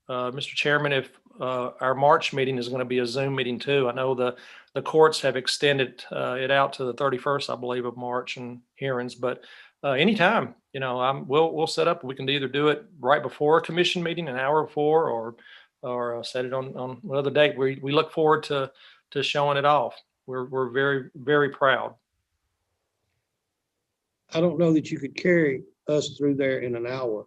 Mr. Chairman, if our March meeting is going to be a Zoom meeting too. I know the courts have extended it out to the 31st, I believe, of March and hearings, but anytime, we'll set up. We can either do it right before a commission meeting, an hour before, or set it on another date. We look forward to showing it off. We're very, very proud. I don't know that you could carry us through there in an hour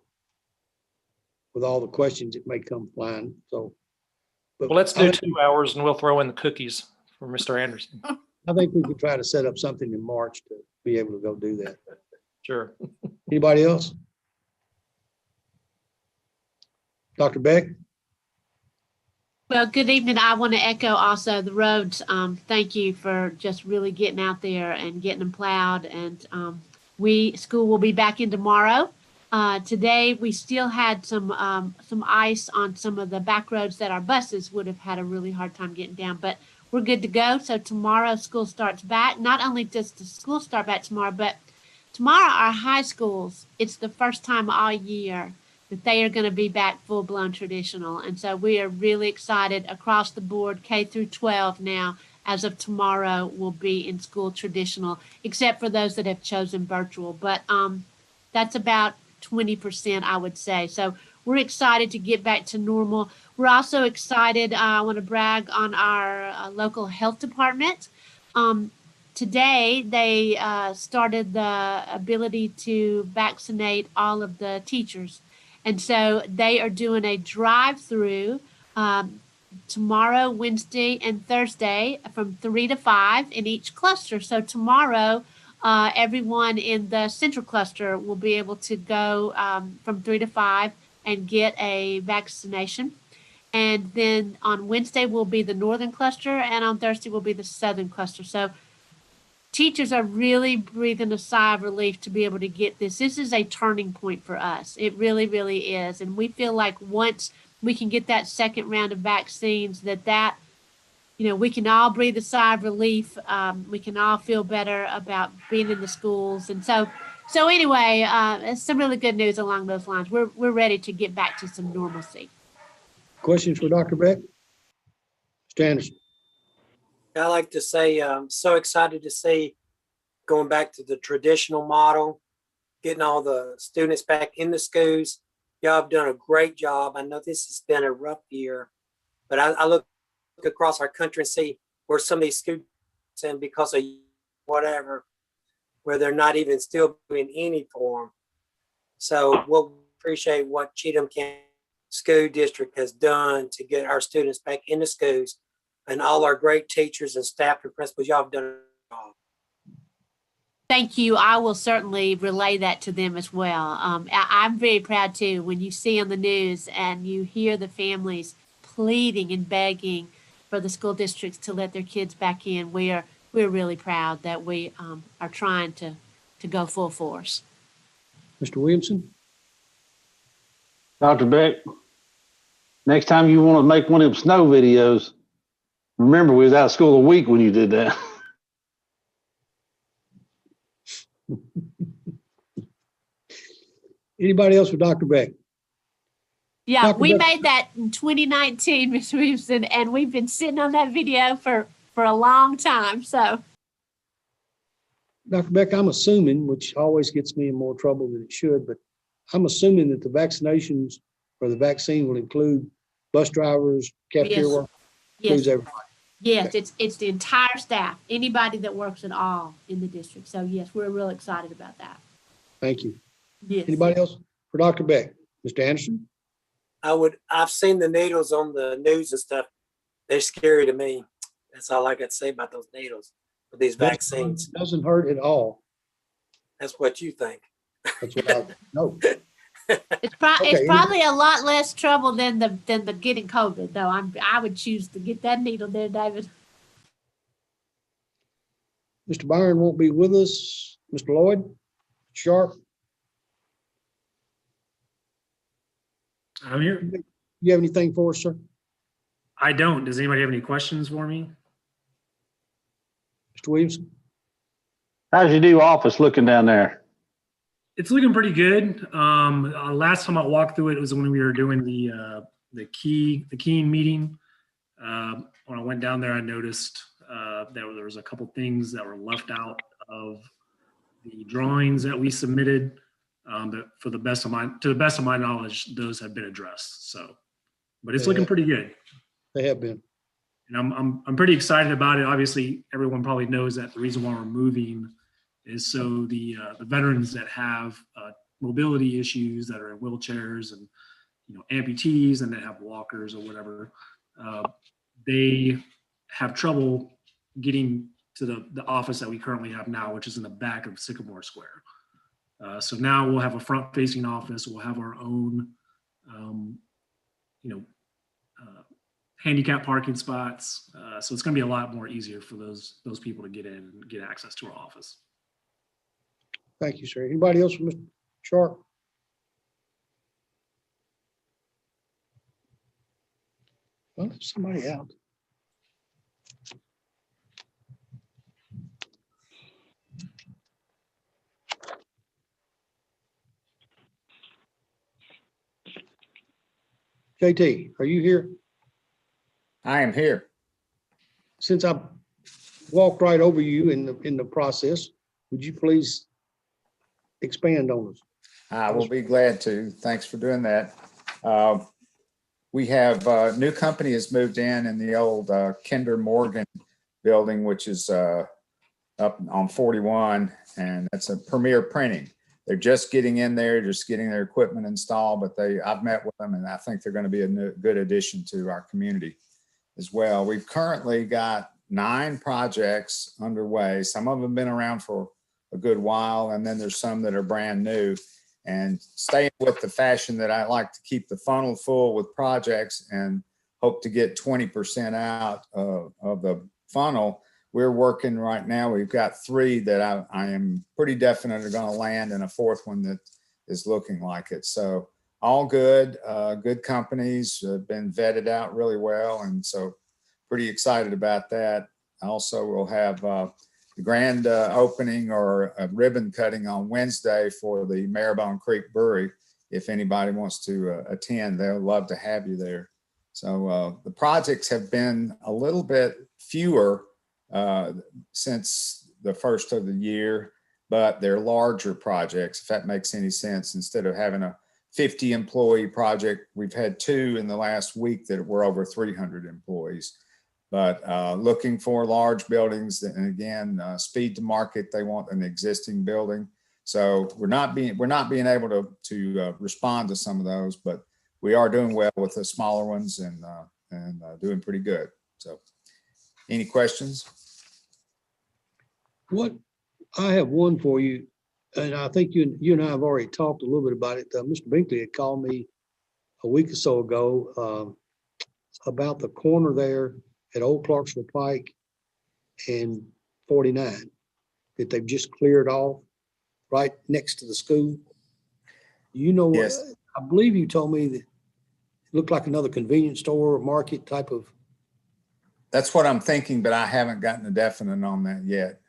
with all the questions that may come flying. So, well, let's do 2 hours and we'll throw in the cookies for Mr. Anderson. I think we could try to set up something in March to be able to go do that. Sure. Anybody else? Dr. Beck? Well, good evening. I want to echo also the roads. Thank you for just really getting out there and getting them plowed. And school will be back in tomorrow. Today, we still had some ice on some of the back roads that our buses would have had a really hard time getting down, but we're good to go. So tomorrow, school starts back. Not only does the school start back tomorrow, but tomorrow, our high schools, it's the first time all year that they are going to be back full-blown traditional. And so we are really excited across the board. K through 12 now, as of tomorrow, will be in school traditional, except for those that have chosen virtual. But that's about 20%, I would say. So we're excited to get back to normal. We're also excited. I want to brag on our local health department. Today, they started the ability to vaccinate all of the teachers. And so they are doing a drive-through tomorrow, Wednesday, and Thursday from 3 to 5 in each cluster. So tomorrow, everyone in the central cluster will be able to go from 3 to 5 and get a vaccination. And then on Wednesday will be the northern cluster, and on Thursday will be the southern cluster. So teachers are really breathing a sigh of relief to be able to get this. This is a turning point for us. It really, really is. And we feel like once we can get that second round of vaccines, that we can all breathe a sigh of relief. We can all feel better about being in the schools. And so anyway, it's some really good news along those lines. We're ready to get back to some normalcy. Questions for Dr. Beck? Mr. Anderson? I like to say, I'm so excited to see going back to the traditional model, getting all the students back in the schools. Y'all have done a great job. I know this has been a rough year, but I look across our country and see where some of these schools, and because of whatever, where they're not even still in any form. So we'll appreciate what Cheatham County School District has done to get our students back into schools, and all our great teachers and staff and principals. Y'all have done a job. Thank you. I will certainly relay that to them as well. I'm very proud too when you see on the news and you hear the families pleading and begging for the school districts to let their kids back in. We're really proud that we are trying to go full force. Mr. Williamson? Dr. Beck, next time you want to make one of them snow videos, remember we was out of school a week when you did that. Anybody else for Dr. Beck? Yeah, Dr. we Beck. made that in 2019, Ms. Williamson, and we've been sitting on that video for a long time. So, Dr. Beck, I'm assuming, which always gets me in more trouble than it should, but I'm assuming that the vaccinations or the vaccine will include bus drivers, cafeteria Yes. workers, includes everybody. Yes, it's the entire staff, anybody that works at all in the district. So yes, we're real excited about that. Thank you. Yes. Anybody else for Dr. Beck? Mr. Anderson? I've seen the needles on the news and stuff. They're scary to me. That's all I got to say about those needles for these vaccines. Doesn't hurt at all. That's what you think. That's what I know. It's Okay. probably a lot less trouble than the getting COVID though. I would choose to get that needle there, David. Mr. Byron won't be with us. Mr. Lloyd? Sharp? I'm here. You have anything for us, sir? I don't. Does anybody have any questions for me? Mr. Williamson? How's your new office looking down there? It's looking pretty good. Last time I walked through it was when we were doing the keying meeting. When I went down there, I noticed that there was a couple things that were left out of the drawings that we submitted. But to the best of my knowledge, those have been addressed. So, but it's looking pretty good. They have been. And I'm pretty excited about it. Obviously, everyone probably knows that the reason why we're moving is so the veterans that have mobility issues, that are in wheelchairs and amputees and that have walkers or whatever, they have trouble getting to the office that we currently have now, which is in the back of Sycamore Square. So now we'll have a front-facing office. We'll have our own, handicap parking spots. So it's going to be a lot more easier for those people to get in and get access to our office. Thank you, sir. Anybody else for Mr. Sharp? Well, there's somebody out. JT, are you here? I am here. Since I walked right over you in the process, would you please expand on us? I will be glad to. Thanks for doing that. We have a new company has moved in the old Kinder Morgan building, which is up on 41, and that's a Premier Printing. They're just getting in there, just getting their equipment installed, but I've met with them and I think they're going to be a good addition to our community as well. We've currently got 9 projects underway. Some of them have been around for a good while, and then there's some that are brand new. And staying with the fashion that I like to keep the funnel full with projects and hope to get 20% out of the funnel. We're working right now. We've got 3 that I am pretty definite are going to land, and a 4th one that is looking like it. So all good, good companies, been vetted out really well. And so pretty excited about that. Also, we'll have the grand opening or a ribbon cutting on Wednesday for the Marrowbone Creek Brewery. If anybody wants to attend, they'll love to have you there. So the projects have been a little bit fewer since the first of the year, but they're larger projects, if that makes any sense. Instead of having a 50 employee project, we've had 2 in the last week that were over 300 employees. But looking for large buildings, and again, speed to market, they want an existing building. So we're not being able to respond to some of those, but we are doing well with the smaller ones and doing pretty good. So any questions? What, I have one for you, and I think you and I have already talked a little bit about it. Mr. Binkley had called me a week or so ago about the corner there at Old Clarksville Pike and 49 that they've just cleared off right next to the school. You know, Yes. I believe you told me that it looked like another convenience store or market type of. That's what I'm thinking, but I haven't gotten a definite on that yet.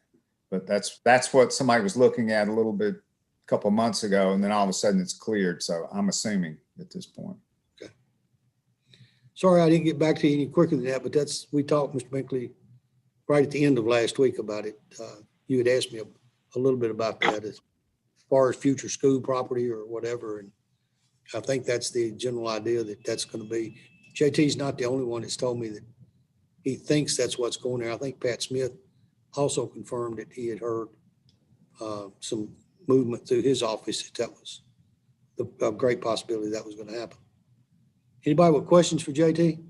But that's what somebody was looking at a little bit, a couple of months ago, and then all of a sudden it's cleared. So I'm assuming at this point. Okay. Sorry, I didn't get back to you any quicker than that, but we talked, Mr. Binkley, right at the end of last week about it. You had asked me a little bit about that as far as future school property or whatever. And I think that's the general idea that that's going to be. JT's not the only one that's told me that he thinks that's what's going there. I think Pat Smith also confirmed that he had heard some movement through his office that was a great possibility that was going to happen. Anybody with questions for JT?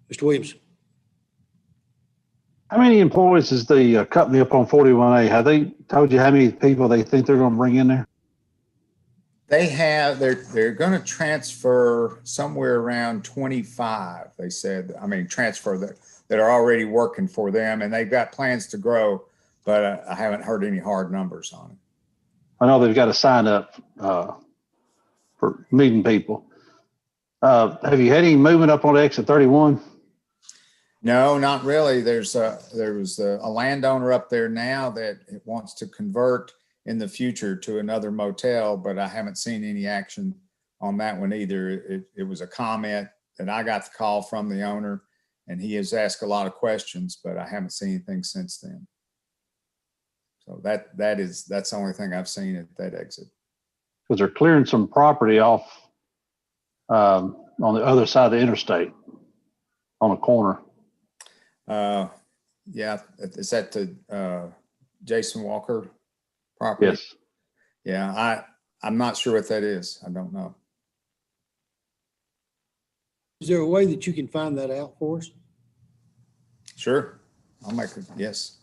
Mr. Williams. How many employees is the company up on 41A? Have they told you how many people they think they're going to bring in there? They're going to transfer somewhere around 25, they said. I mean, transfer that are already working for them, and they've got plans to grow, but I haven't heard any hard numbers on it. I know they've got to sign up for meeting people. Have you had any movement up on exit 31? No, not really. There was a landowner up there now that wants to convert in the future to another motel, but I haven't seen any action on that one either. It was a comment that I got the call from the owner, and he has asked a lot of questions, but I haven't seen anything since then. So that's the only thing I've seen at that exit. Because they're clearing some property off on the other side of the interstate on a corner. Yeah, is that the Jason Walker property? Yes. Yeah, I'm not sure what that is. I don't know. Is there a way that you can find that out for us? Sure, I'll make it. Yes.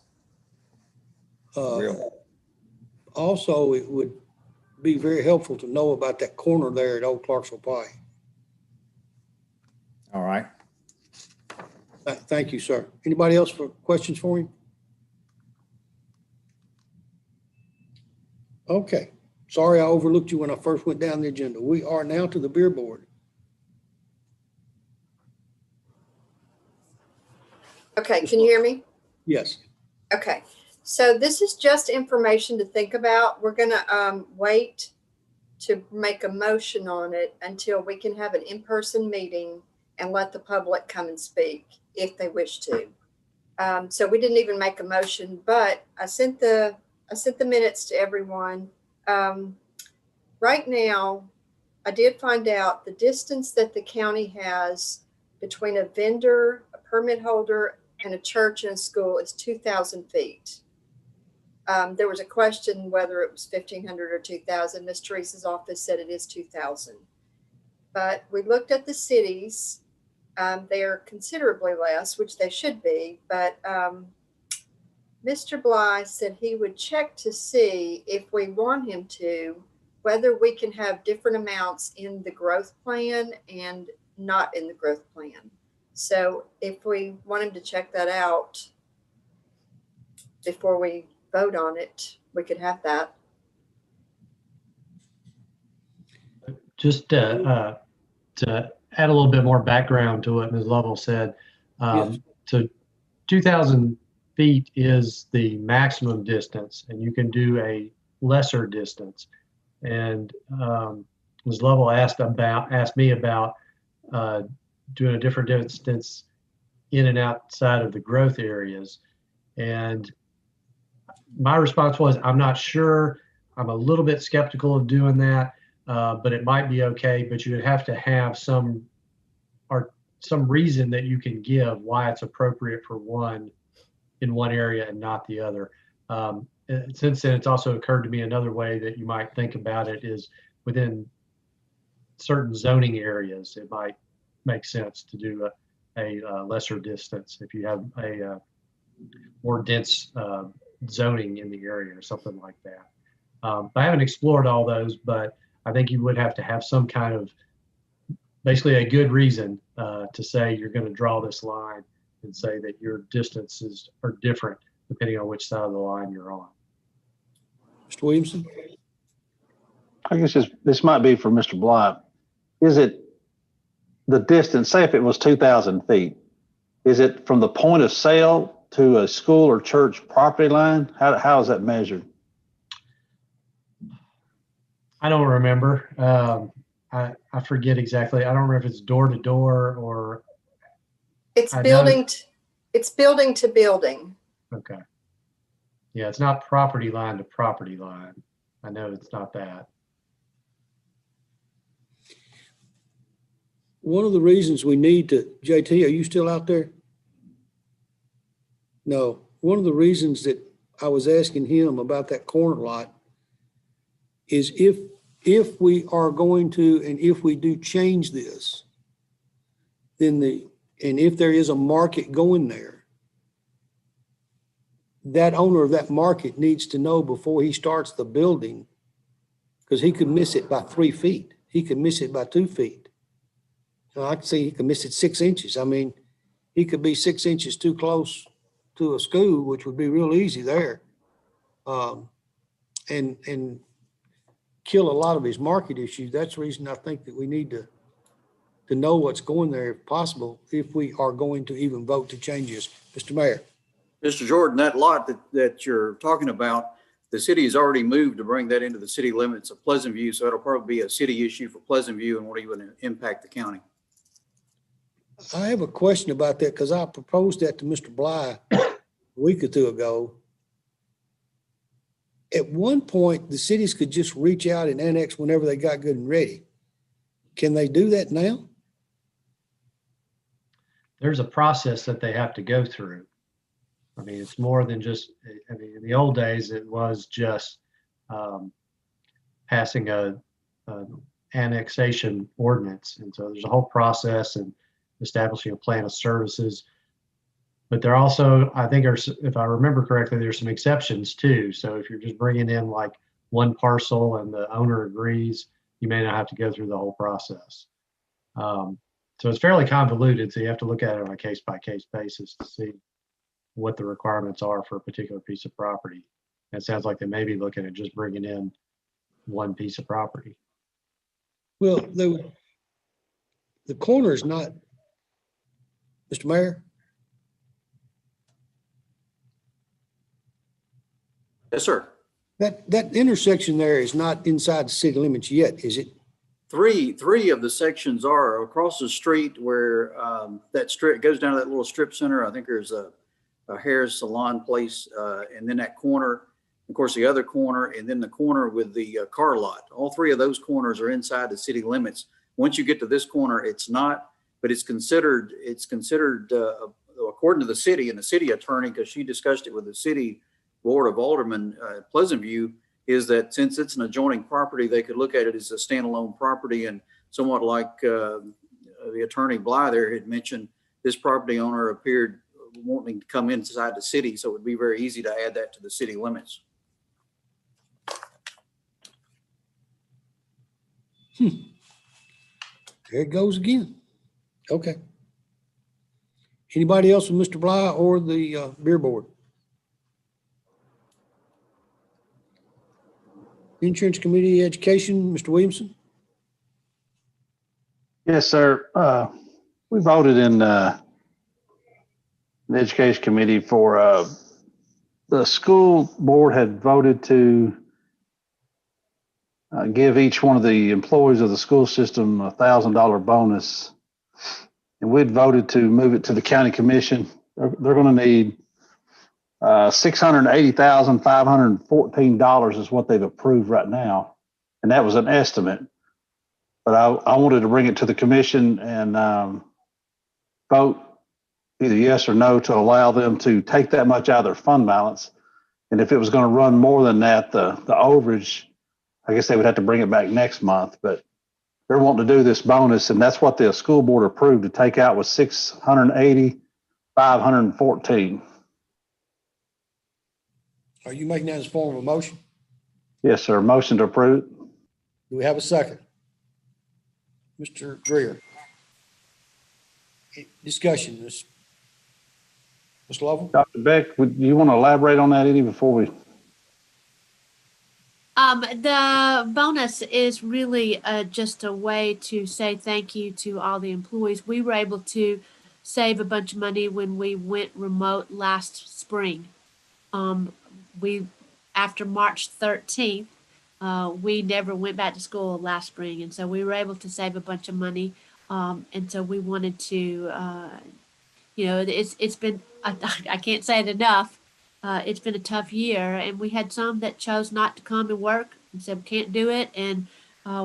Also, it would be very helpful to know about that corner there at Old Clarksville Pike. All right. Thank you, sir. Anybody else for questions for him? Okay. Sorry, I overlooked you when I first went down the agenda. We are now to the beer board. Okay, can you hear me? Yes. Okay, so this is just information to think about. We're gonna wait to make a motion on it until we can have an in-person meeting and let the public come and speak if they wish to. So we didn't even make a motion, but I sent the minutes to everyone. Right now, I did find out the distance that the county has between a vendor, a permit holder, and a church and a school is 2,000 feet. There was a question whether it was 1,500 or 2,000. Ms. Teresa's office said it is 2,000. But we looked at the cities. They are considerably less, which they should be. But Mr. Bly said he would check to see if we want him to, whether we can have different amounts in the growth plan and not in the growth plan. So if we want him to check that out before we vote on it, we could have that. Just to add a little bit more background to what Ms. Lovell said, so 2,000 feet is the maximum distance, and you can do a lesser distance. And Ms. Lovell asked me about doing a different distance in and outside of the growth areas. And my response was, I'm not sure. I'm a little bit skeptical of doing that, but it might be okay. But you would have to have some reason that you can give why it's appropriate for one in one area and not the other. Since then, it's also occurred to me another way that you might think about it is within certain zoning areas, it might make sense to do a lesser distance if you have a more dense zoning in the area or something like that. I haven't explored all those, but I think you would have to have some kind of basically a good reason to say you're going to draw this line and say that your distances are different depending on which side of the line you're on. Mr. Williamson? I guess this might be for Mr. Bly. Is it the distance, say if it was 2,000 feet, is it from the point of sale to a school or church property line? How is that measured? I don't remember. I forget exactly. I don't remember if it's door to door or. It's building to building. Okay. Yeah, it's not property line to property line. I know it's not that. One of the reasons we need to, JT, are you still out there? No. One of the reasons that I was asking him about that corner lot is if we are going to, and if we do change this, then and if there is a market going there, that owner of that market needs to know before he starts the building, because he could miss it by 3 feet. He could miss it by 2 feet. I can see he could miss it 6 inches. I mean, he could be 6 inches too close to a school, which would be real easy there. And kill a lot of his market issues. That's the reason I think that we need to know what's going there if possible, if we are going to even vote to change this. Mr. Mayor. Mr. Jordan, that lot that you're talking about, the city has already moved to bring that into the city limits of Pleasant View. So it'll probably be a city issue for Pleasant View and won't even impact the county. I have a question about that because I proposed that to Mr. Bly a week or two ago. At one point, the cities could just reach out and annex whenever they got good and ready. Can they do that now? There's a process that they have to go through. I mean, it's more than just, I mean, in the old days, it was just passing an annexation ordinance. And so there's a whole process and establishing a plan of services. But there also, I think, if I remember correctly, there's some exceptions too. So if you're just bringing in like one parcel and the owner agrees, you may not have to go through the whole process. So it's fairly convoluted. So you have to look at it on a case-by-case basis to see what the requirements are for a particular piece of property. And it sounds like they may be looking at just bringing in one piece of property. Well, the corner is not, Mr. Mayor? Yes, sir. That intersection there is not inside the city limits yet, is it? Three of the sections are across the street where that strip goes down to that little strip center. I think there's a hair salon place, and then that corner, of course, the other corner, and then the corner with the car lot. All three of those corners are inside the city limits. Once you get to this corner, it's not, but it's considered according to the city and the city attorney, because she discussed it with the city board of aldermen, Pleasant View, is that since it's an adjoining property, they could look at it as a standalone property. And somewhat like the attorney Bly there had mentioned, this property owner appeared wanting to come inside the city. So it would be very easy to add that to the city limits. There it goes again. Okay. Anybody else with Mr. Bly or the beer board? Insurance Committee, Education, Mr. Williamson? Yes, sir. We voted in the Education Committee for the school board had voted to give each one of the employees of the school system a $1,000 bonus. And we'd voted to move it to the county commission. They're going to need $680,514 is what they've approved right now. And that was an estimate. But I wanted to bring it to the commission and vote either yes or no to allow them to take that much out of their fund balance. And if it was going to run more than that, the overage, I guess they would have to bring it back next month. But they're wanting to do this bonus, and that's what the school board approved to take out was $680,514. Are you making that as a form of a motion? Yes, sir. Motion to approve. Do we have a second? Mr. Greer. Discussion, Ms. Lovell? Dr. Beck, would you want to elaborate on that any before we? The bonus is really just a way to say thank you to all the employees. We were able to save a bunch of money when we went remote last spring. After March 13th, we never went back to school last spring. And so we were able to save a bunch of money. And so we wanted to, it's been, I can't say it enough. It's been a tough year, and we had some that chose not to come and work and said, we can't do it. And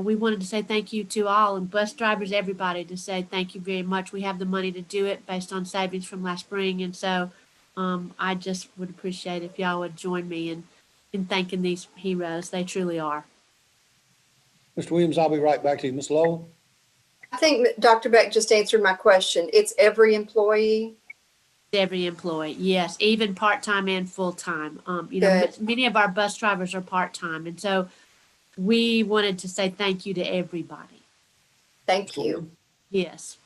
we wanted to say thank you to all, and bus drivers, everybody, to say thank you very much. We have the money to do it based on savings from last spring. And so I just would appreciate if y'all would join me in thanking these heroes. They truly are. Mr. Williams, I'll be right back to you. Ms. Lowell? I think Dr. Beck just answered my question. It's every employee. Every employee, yes, even part-time and full-time. Many of our bus drivers are part-time, and so we wanted to say thank you to everybody. Thank you. Yes.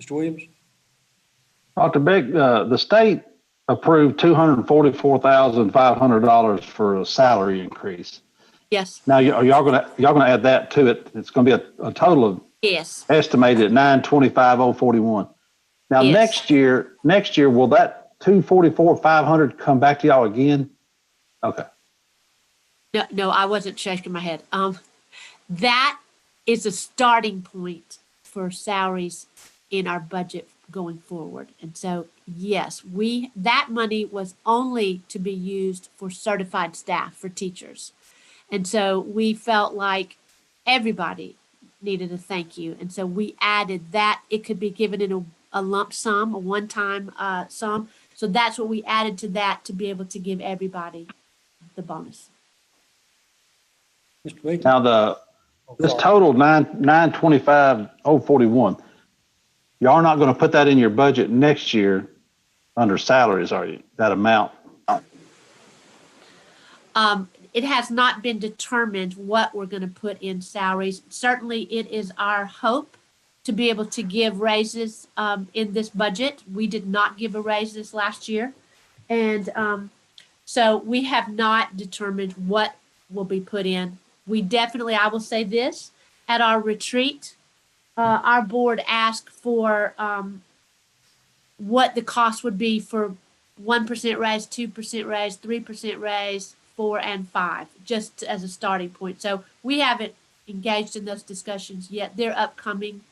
Mr. Williams? Dr. Beck, the state approved $244,500 for a salary increase. Yes. Now, are y'all gonna add that to it? It's gonna be a total of yes estimated at $925,041. Now, yes. next year, will that $244,500 come back to y'all again? Okay. No, I wasn't shaking my head. That is a starting point for salaries in our budget going forward. And so, yes, that money was only to be used for certified staff, for teachers. And so we felt like everybody needed a thank you. And so we added that. It could be given in a lump sum, a one-time sum. So that's what we added to that to be able to give everybody the bonus. Mr. Baker? Now this total $925,041. Y'all are not going to put that in your budget next year under salaries, are you? That amount? It has not been determined what we're going to put in salaries. Certainly, it is our hope to be able to give raises in this budget. We did not give a raise this last year. And so we have not determined what will be put in. We definitely, I will say this, at our retreat, our board asked for what the cost would be for 1% raise, 2% raise, 3% raise, 4 and 5, just as a starting point. So we haven't engaged in those discussions yet. They're upcoming.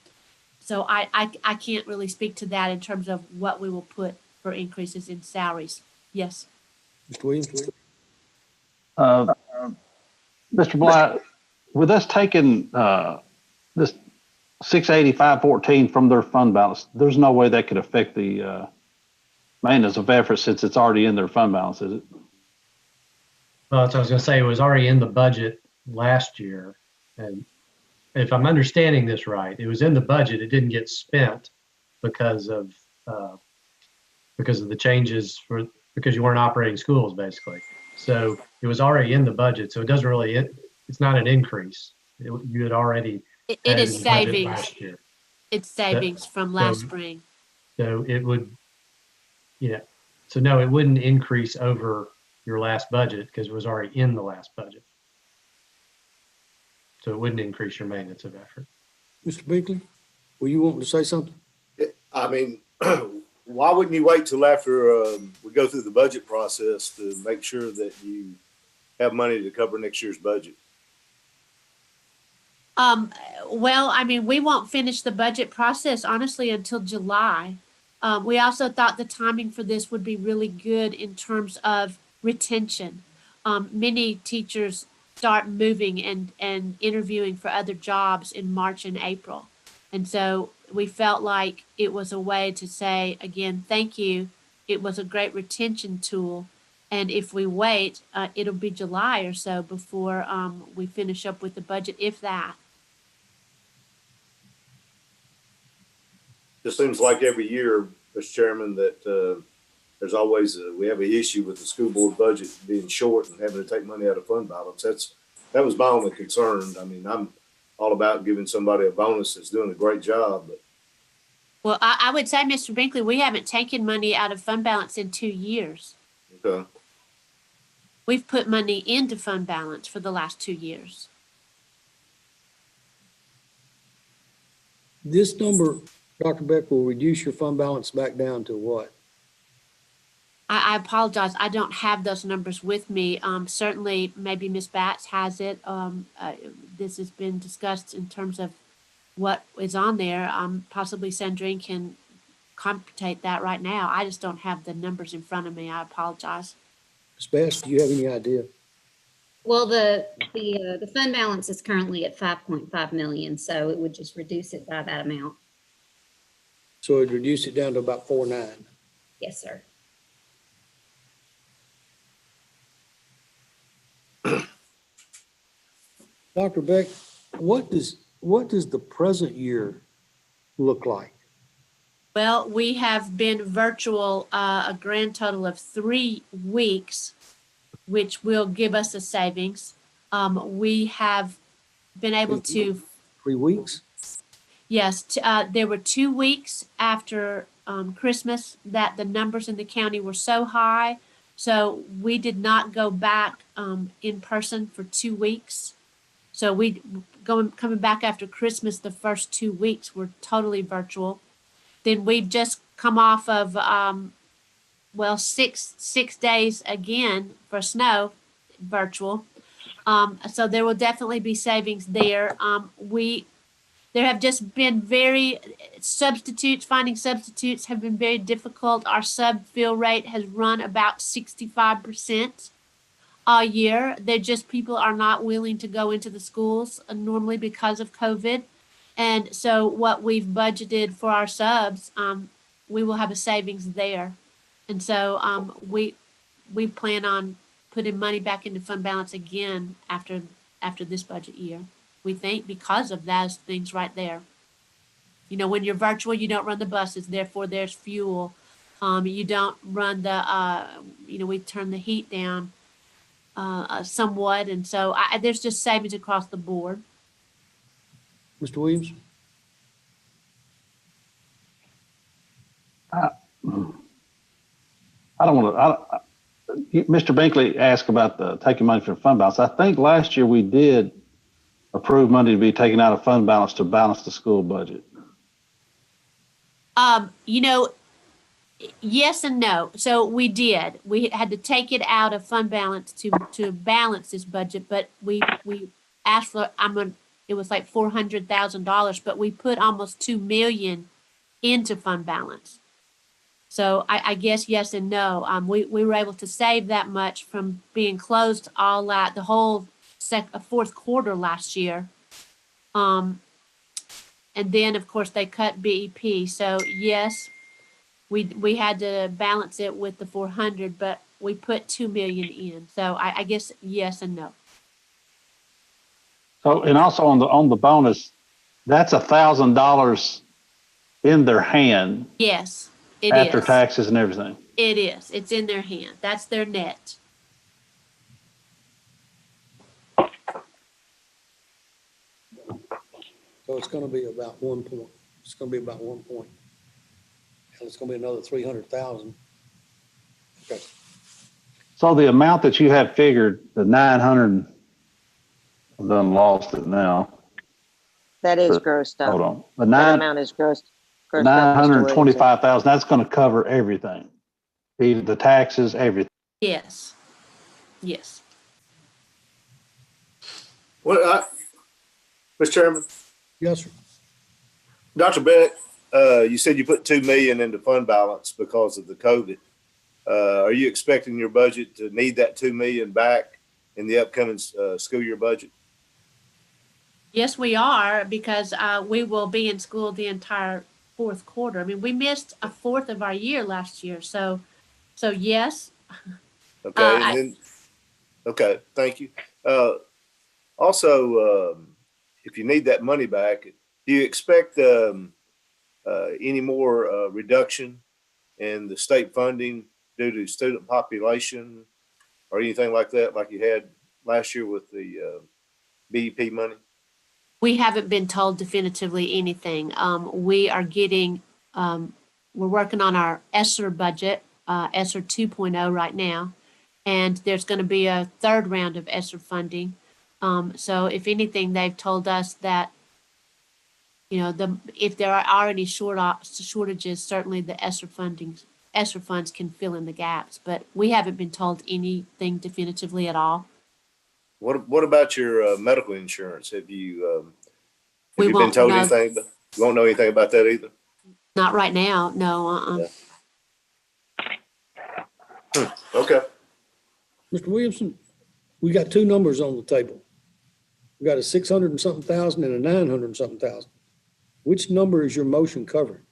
So I can't really speak to that in terms of what we will put for increases in salaries. Yes. Mr. Williams? Mr. Bly, with us taking this $685,514 from their fund balance, there's no way that could affect the maintenance of effort since it's already in their fund balance, is it? Well, that's what I was going to say. It was already in the budget last year. And if I'm understanding this right, it was in the budget. It didn't get spent because of the changes because you weren't operating schools, basically. So it was already in the budget. So it doesn't really, it's not an increase. You had already. It is savings. Last year. It's savings from last so- spring. So it would, so no, it wouldn't increase over your last budget because it was already in the last budget. So it wouldn't increase your maintenance of effort. Mr. Binkley, were you wanting to say something? I mean, why wouldn't you wait till after we go through the budget process to make sure that you have money to cover next year's budget? Well, I mean, we won't finish the budget process honestly until July. We also thought the timing for this would be really good in terms of retention. Many teachers start moving and interviewing for other jobs in March and April. And so we felt like it was a way to say, again, thank you. It was a great retention tool. And if we wait, it'll be July or so before we finish up with the budget, if that. It seems like every year, Mr. Chairman, that there's always we have an issue with the school board budget being short and having to take money out of fund balance. That was my only concern. I mean, I'm all about giving somebody a bonus that's doing a great job. But Well, I would say, Mr. Binkley, we haven't taken money out of fund balance in 2 years. okay. We've put money into fund balance for the last 2 years. This number, Dr. Beck, will reduce your fund balance back down to what? I apologize. I don't have those numbers with me. Certainly, maybe Ms. Batts has it. This has been discussed in terms of what is on there. Possibly Sandrine can computate that right now. I just don't have the numbers in front of me. I apologize. Ms. Bass, do you have any idea? Well, the fund balance is currently at 5.5 million, so it would just reduce it by that amount. So it'd reduce it down to about 4.9. Yes, sir. Dr. Beck, what does the present year look like? Well, we have been virtual a grand total of 3 weeks, which will give us a savings. We have been able to. 3 weeks? Yes, there were 2 weeks after Christmas that the numbers in the county were so high. So we did not go back in person for 2 weeks. So coming back after Christmas, the first 2 weeks were totally virtual. Then we've just come off of, 6 days again for snow, virtual. So there will definitely be savings there. There have just been finding substitutes have been very difficult. Our sub-fill rate has run about 65% a year. People are not willing to go into the schools normally because of COVID. And so what we've budgeted for our subs, we will have a savings there. And so we plan on putting money back into fund balance again after this budget year. We think because of those things right there. You know, when you're virtual, you don't run the buses, therefore there's fuel. You don't run we turn the heat down somewhat. And so there's just savings across the board. Mr. Williams? I don't want to, Mr. Binkley asked about taking money from fund balance. I think last year we did approve money to be taken out of fund balance to balance the school budget. Yes and no. So we did. We had to take it out of fund balance to balance this budget, but we asked for it was like $400,000, but we put almost $2 million into fund balance. So I guess yes and no. We were able to save that much from being closed the whole fourth quarter last year. And then of course they cut BEP. So yes, we had to balance it with the 400, but we put 2 million in. So I guess yes and no. So, and also on the bonus, that's $1,000 in their hand. Yes, it after is. taxes and everything. It is. It's in their hand. That's their net. So it's going to be about 1 point. It's gonna be about 1 point. And it's gonna be another 300,000. Okay, So the amount that you have figured, the 900, I've done lost it now. That is But- grossed Hold up. on. The That amount is grossed up, Mr. nine hundred Williamson. 25,000, that's gonna cover everything. The taxes, everything. Yes. Yes. Mr. Chairman, yes, sir. Dr. Beck, you said you put 2 million into fund balance because of the COVID. Are you expecting your budget to need that 2 million back in the upcoming school year budget? Yes, we are, because we will be in school the entire fourth quarter. I mean, we missed a fourth of our year last year. So yes. Okay, and then, okay, thank you. Also, if you need that money back, do you expect any more reduction in the state funding due to student population or anything like that, like you had last year with the BEP money? We haven't been told definitively anything. We are getting, we're working on our ESSER budget, ESSER 2.0 right now. And there's going to be a third round of ESSER funding. So if anything, they've told us that, if there are any shortages, certainly the ESSER funds can fill in the gaps. But we haven't been told anything definitively at all. What about your medical insurance? Have you We been won't told know. anything? You won't know anything about that either? Not right now, no. Okay. Mr. Williamson, we got two numbers on the table. We got a 600 and something thousand and a 900 and something thousand. Which number is your motion covering?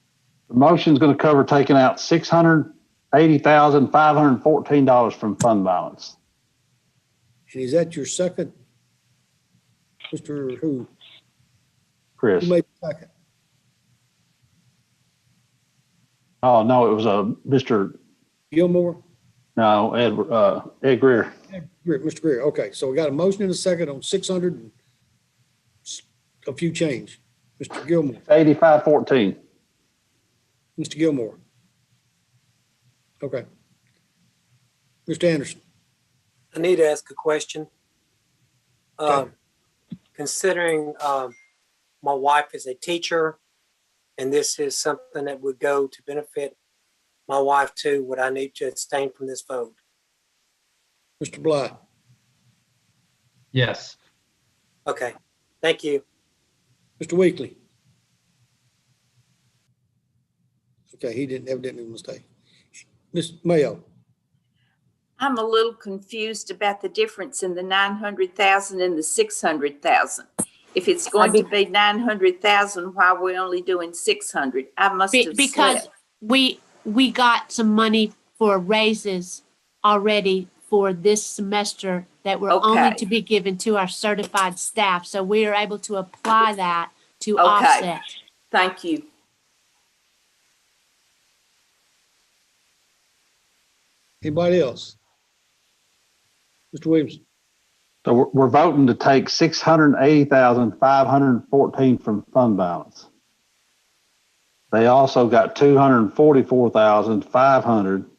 The motion's gonna cover taking out $680,514 from fund balance. And is that your second? Mr. Who? Chris. Who made the second? Oh, no, it was Mr. Gilmore? No, Ed Greer. Mr. Greer, okay, so we got a motion and a second on 600 and a few change. Mr. Gilmore, 8514. Mr. Gilmore. Okay. Mr. Anderson, I need to ask a question. Considering my wife is a teacher, and this is something that would go to benefit my wife too, would I need to abstain from this vote? Mr. Bly, Yes. Okay, thank you. Mr. Weekly. Okay, he didn't evidently mistake. Ms. Mayo, I'm a little confused about the difference in the 900,000 and the 600,000. If it's going to be 900,000, why are we only doing 600? I must have Because slipped. we got some money for raises already for this semester that were only Okay. to be given to our certified staff. So we are able to apply that to Okay. offset. Thank you. anybody else? Mr. Williamson, So we're voting to take 680,514 from fund balance. They also got 244,500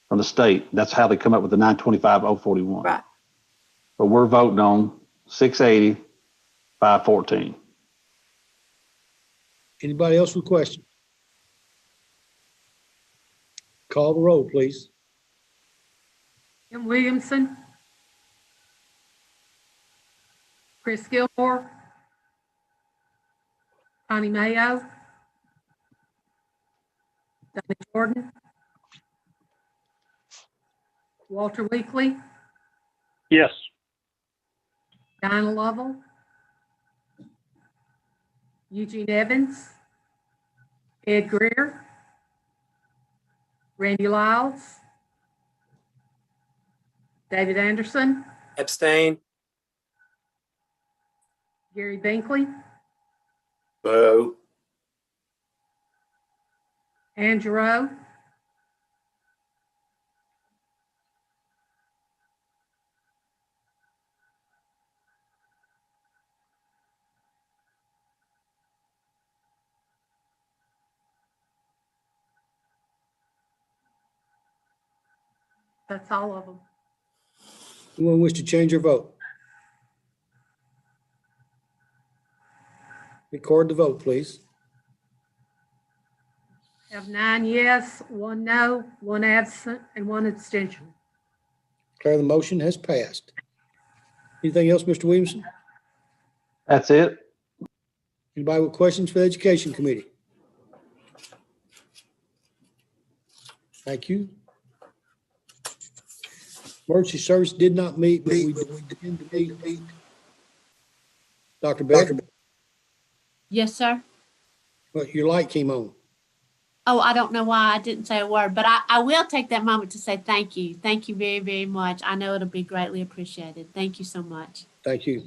from the state. That's how they come up with the 925,041. Right. But we're voting on 680,514. anybody else with questions? Call the roll, please. Kim Williamson. Chris Gilmore. Connie Mayo. Donnie Jordan. Walter Weekly. Yes. Dinah Lovell. Eugene Evans. Ed Greer. Randy Lyles. David Anderson. Abstain. Gary Binkley. No. Ann Giroux. That's all of them. Anyone wish to change your vote? Record the vote, please. Have 9 yes, 1 no, 1 absent, and 1 abstention. Declare the motion has passed. Anything else, Mr. Williamson? That's it. Anybody with questions for the Education Committee? Thank you. Emergency Service did not meet, but we intend to meet. Dr. Beck, Yes, sir. but your light came on. Oh, I don't know why I didn't say a word, but I will take that moment to say thank you. Thank you very, very much. I know it'll be greatly appreciated. Thank you so much. Thank you.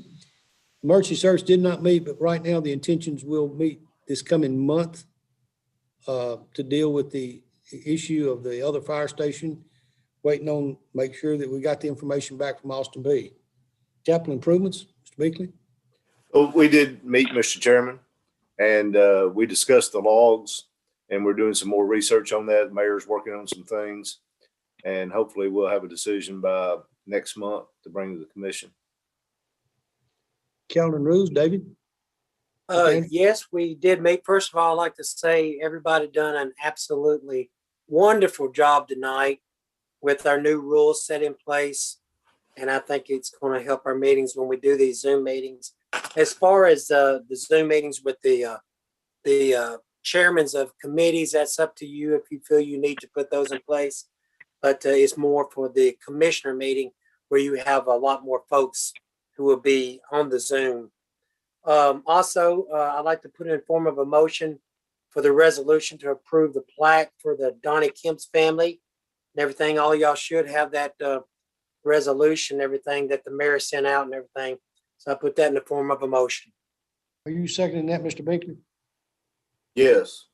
Emergency Service did not meet, but right now the intentions will meet this coming month to deal with the issue of the other fire station, waiting on, make sure that we got the information back from Austin B. Capital improvements, Mr. Beakley? Well, we did meet, Mr. Chairman, and we discussed the logs, and we're doing some more research on that. The mayor's working on some things, and hopefully we'll have a decision by next month to bring to the commission. Calendar and rules, David? Yes, we did meet. First of all, I'd like to say everybody done an absolutely wonderful job tonight with our new rules set in place. And I think it's going to help our meetings when we do these Zoom meetings. As far as the Zoom meetings with the chairmen of committees, that's up to you if you feel you need to put those in place. But it's more for the commissioner meeting where you have a lot more folks who will be on the Zoom. Also, I'd like to put in form of a motion for the resolution to approve the plaque for the Donnie Kemp's family and everything. All y'all should have that resolution, everything that the mayor sent out and everything. So I put that in the form of a motion. Are you seconding that, Mr. Beakley? Yes.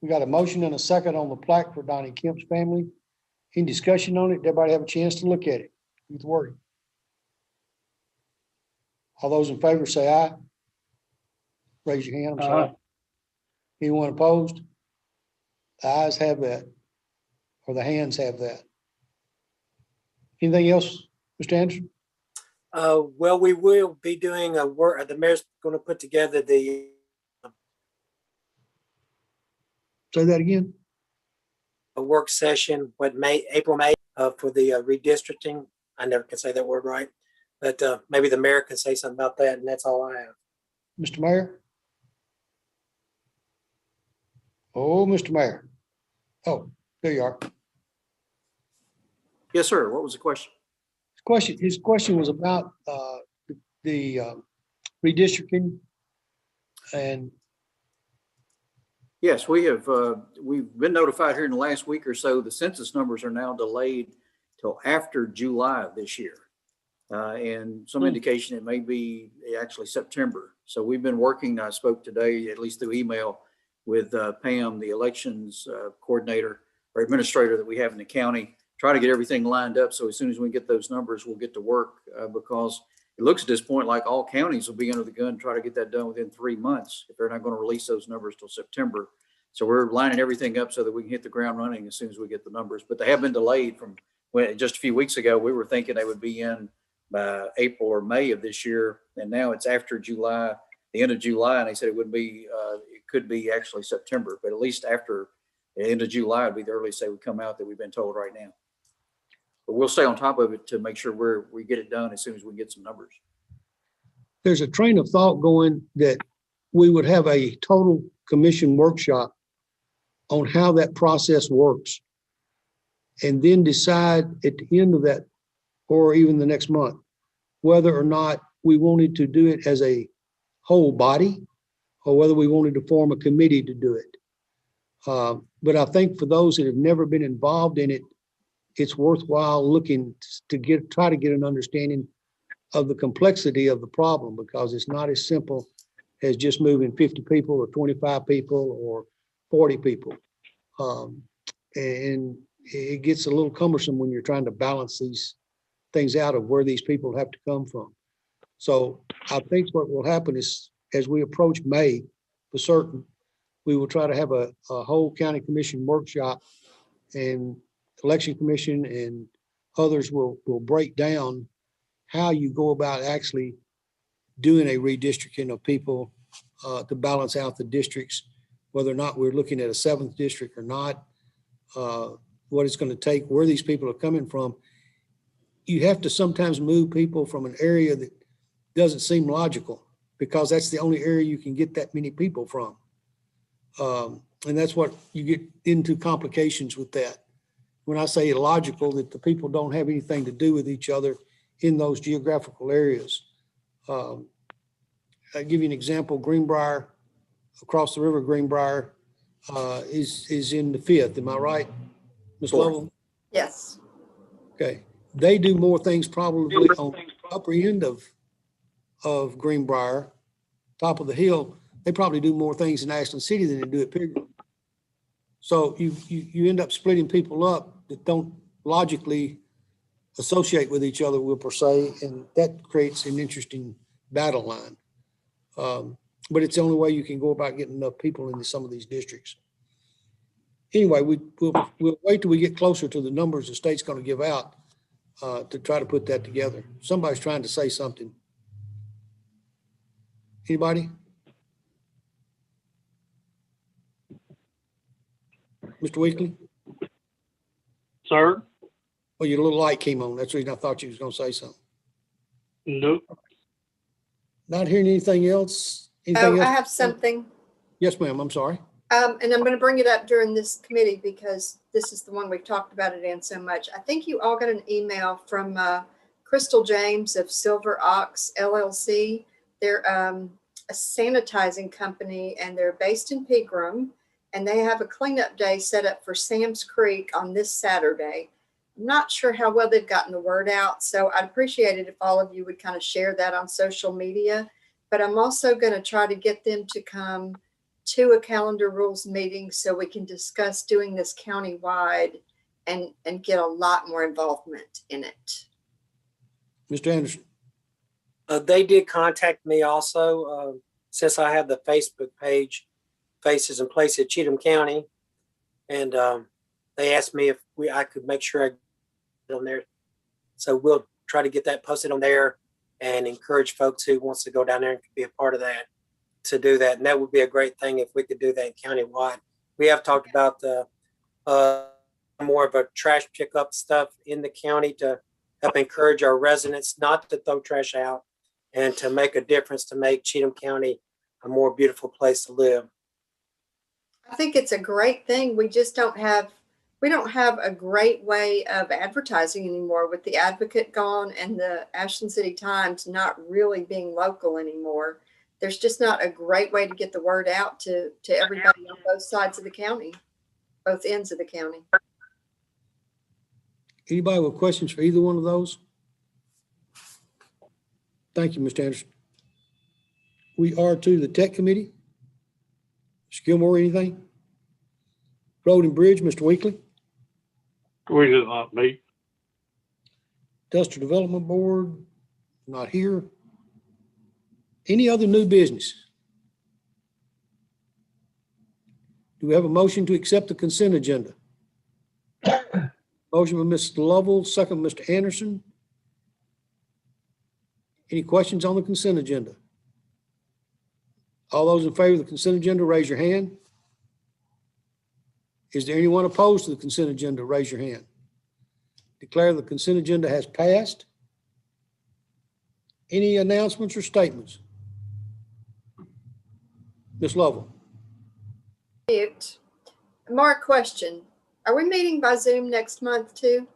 We got a motion and a second on the plaque for Donnie Kemp's family. Any discussion on it? Did everybody have a chance to look at it? With word. All those in favor say aye. Raise your hand. I'm sorry. Anyone opposed? The ayes have that, or the hands have that. Anything else, Mr. Anderson? Well, we will be doing a work. The mayor's going to put together the. Say that again. A work session, April, May, for the redistricting. I never can say that word right, but maybe the mayor can say something about that, and that's all I have. Mr. Mayor? Oh, Mr. Mayor. Oh, there you are. Yes, sir. What was the question? His question was about the redistricting and. Yes, we have, we've been notified here in the last week or so, the census numbers are now delayed till after July of this year. And some indication it may be actually September. So we've been working, I spoke today, at least through email, with Pam, the elections coordinator or administrator that we have in the county, try to get everything lined up. So as soon as we get those numbers, we'll get to work because it looks at this point like all counties will be under the gun to try to get that done within 3 months if they're not going to release those numbers till September. So we're lining everything up so that we can hit the ground running as soon as we get the numbers. But they have been delayed from when just a few weeks ago, we were thinking they would be in by April or May of this year. And now it's after July, the end of July. And they said it would be, it could be actually September, but at least after the end of July would be the earliest they would come out that we've been told right now. But we'll stay on top of it to make sure we get it done as soon as we get some numbers. There's a train of thought going that we would have a total commission workshop on how that process works. And then decide at the end of that, or even the next month, whether or not we wanted to do it as a whole body or whether we wanted to form a committee to do it. But I think for those that have never been involved in it, it's worthwhile looking to try to get an understanding of the complexity of the problem, because it's not as simple as just moving 50 people or 25 people or 40 people. And it gets a little cumbersome when you're trying to balance these things out of where these people have to come from. So I think what will happen is as we approach May for certain, we will try to have a whole county commission workshop and Election Commission and others will break down how you go about actually doing a redistricting of people to balance out the districts, whether or not we're looking at a 7th district or not, what it's going to take, where these people are coming from. You have to sometimes move people from an area that doesn't seem logical because that's the only area you can get that many people from. And that's what you get into complications with that. When I say illogical, that the people don't have anything to do with each other in those geographical areas. I'll give you an example. Greenbrier, across the river, Greenbrier is in the 5th. Am I right, Ms. Lovell? Yes. Okay. They do more things probably on the upper end of Greenbrier, top of the hill. They probably do more things in Ashland City than they do at Pilgrim. So you end up splitting people up that don't logically associate with each other, per se, and that creates an interesting battle line. But it's the only way you can go about getting enough people into some of these districts. Anyway, we'll wait till we get closer to the numbers the state's going to give out to try to put that together. Somebody's trying to say something. Anybody? Mr. Weekly? Sir? Well, your little light came on. That's the reason I thought you was going to say something. Nope. Not hearing anything else? Oh, Anything I else? have something. Yes, ma'am. I'm sorry. And I'm going to bring it up during this committee because this is the one we've talked about it in so much. I think you all got an email from Crystal James of Silver Ox LLC. They're a sanitizing company and they're based in Pegram. And they have a cleanup day set up for Sam's Creek on this Saturday. I'm not sure how well they've gotten the word out, so I'd appreciate it if all of you would kind of share that on social media. But I'm also going to try to get them to come to a calendar rules meeting so we can discuss doing this countywide and get a lot more involvement in it. Mr. Anderson. They did contact me also, since I have the Facebook page, Faces and Places of Cheatham County. And they asked me if I could make sure I get on there. So we'll try to get that posted on there and encourage folks who wants to go down there and be a part of that to do that. And that would be a great thing if we could do that countywide. We have talked about the more of a trash pickup stuff in the county to help encourage our residents not to throw trash out and to make a difference, to make Cheatham County a more beautiful place to live. I think it's a great thing. We just don't have a great way of advertising anymore with the Advocate gone and the Ashland City Times not really being local anymore. There's just not a great way to get the word out to everybody on both sides of the county, both ends of the county. Anybody with questions for either one of those? Thank you, Mr. Anderson. We are to the Tech Committee. Mr. Gilmore, anything? Road and Bridge, Mr. Weekly. We did not meet. Industrial Development Board, not here. Any other new business? Do we have a motion to accept the consent agenda? Motion by Mr. Lovell, second Mr. Anderson. Any questions on the consent agenda? All those in favor of the consent agenda, raise your hand. Is there anyone opposed to the consent agenda? Raise your hand. Declare the consent agenda has passed. Any announcements or statements? Ms. Lovell. Mute. Mark, question. Are we meeting by Zoom next month too?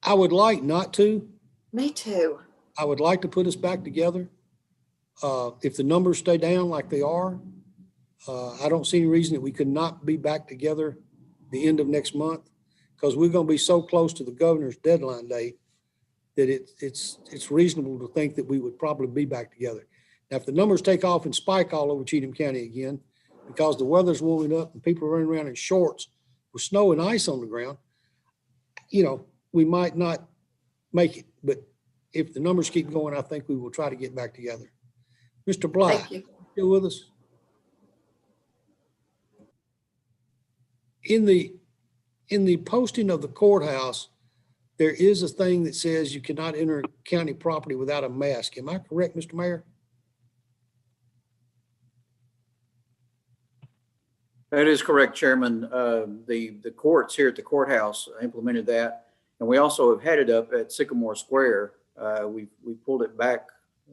I would like not to. Me too. I would like to put us back together. If the numbers stay down like they are, I don't see any reason that we could not be back together the end of next month, because we're going to be so close to the governor's deadline date that it's reasonable to think that we would probably be back together. Now, if the numbers take off and spike all over Cheatham County again, because the weather's warming up and people are running around in shorts with snow and ice on the ground, we might not make it. But if the numbers keep going, I think we will try to get back together. Mr. Bly, still with us? In the in the posting of the courthouse, there is a thing that says you cannot enter county property without a mask. Am I correct, Mr. Mayor? That is correct, Chairman. The courts here at the courthouse implemented that. And we also have had it up at Sycamore Square. We pulled it back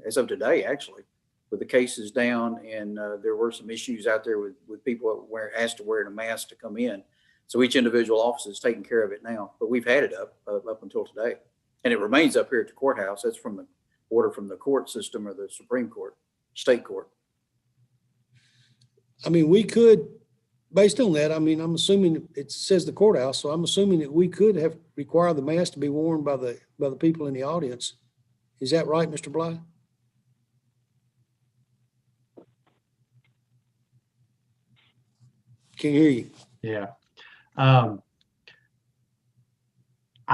as of today, actually, with the cases down. And there were some issues out there with people asked to wear a mask to come in. So each individual office is taking care of it now, but we've had it up until today. And it remains up here at the courthouse. That's from the order from the court system or the Supreme Court, state court. I mean, we could, based on that, I mean, I'm assuming it says the courthouse, so I'm assuming that we could have required the mask to be worn by the people in the audience. Is that right, Mr. Bly? Can't hear you. Yeah. I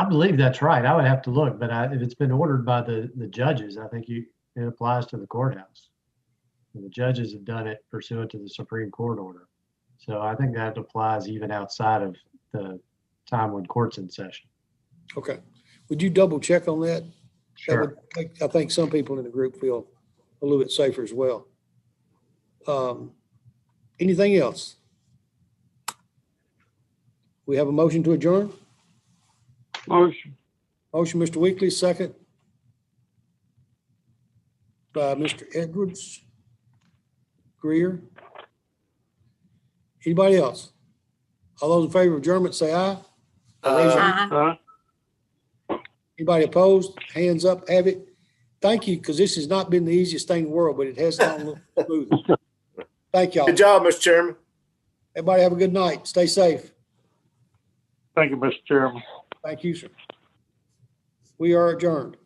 believe that's right. I would have to look, but if it's been ordered by the judges, I think it applies to the courthouse. And the judges have done it pursuant to the Supreme Court order. So I think that applies even outside of the time when court's in session. Okay. Would you double check on that? Sure. That would make, I think some people in the group feel a little bit safer as well. Anything else? We have a motion to adjourn? Motion. Motion, Mr. Weekly, second. By Mr. Edwards. Greer. Anybody else? All those in favor of adjournment, say aye. Raise your hand. Anybody opposed? Hands up, have it. Thank you, because this has not been the easiest thing in the world, but it has gone a little smooth. Thank y'all. Good job, Mr. Chairman. Everybody have a good night. Stay safe. Thank you, Mr. Chairman. Thank you, sir. We are adjourned.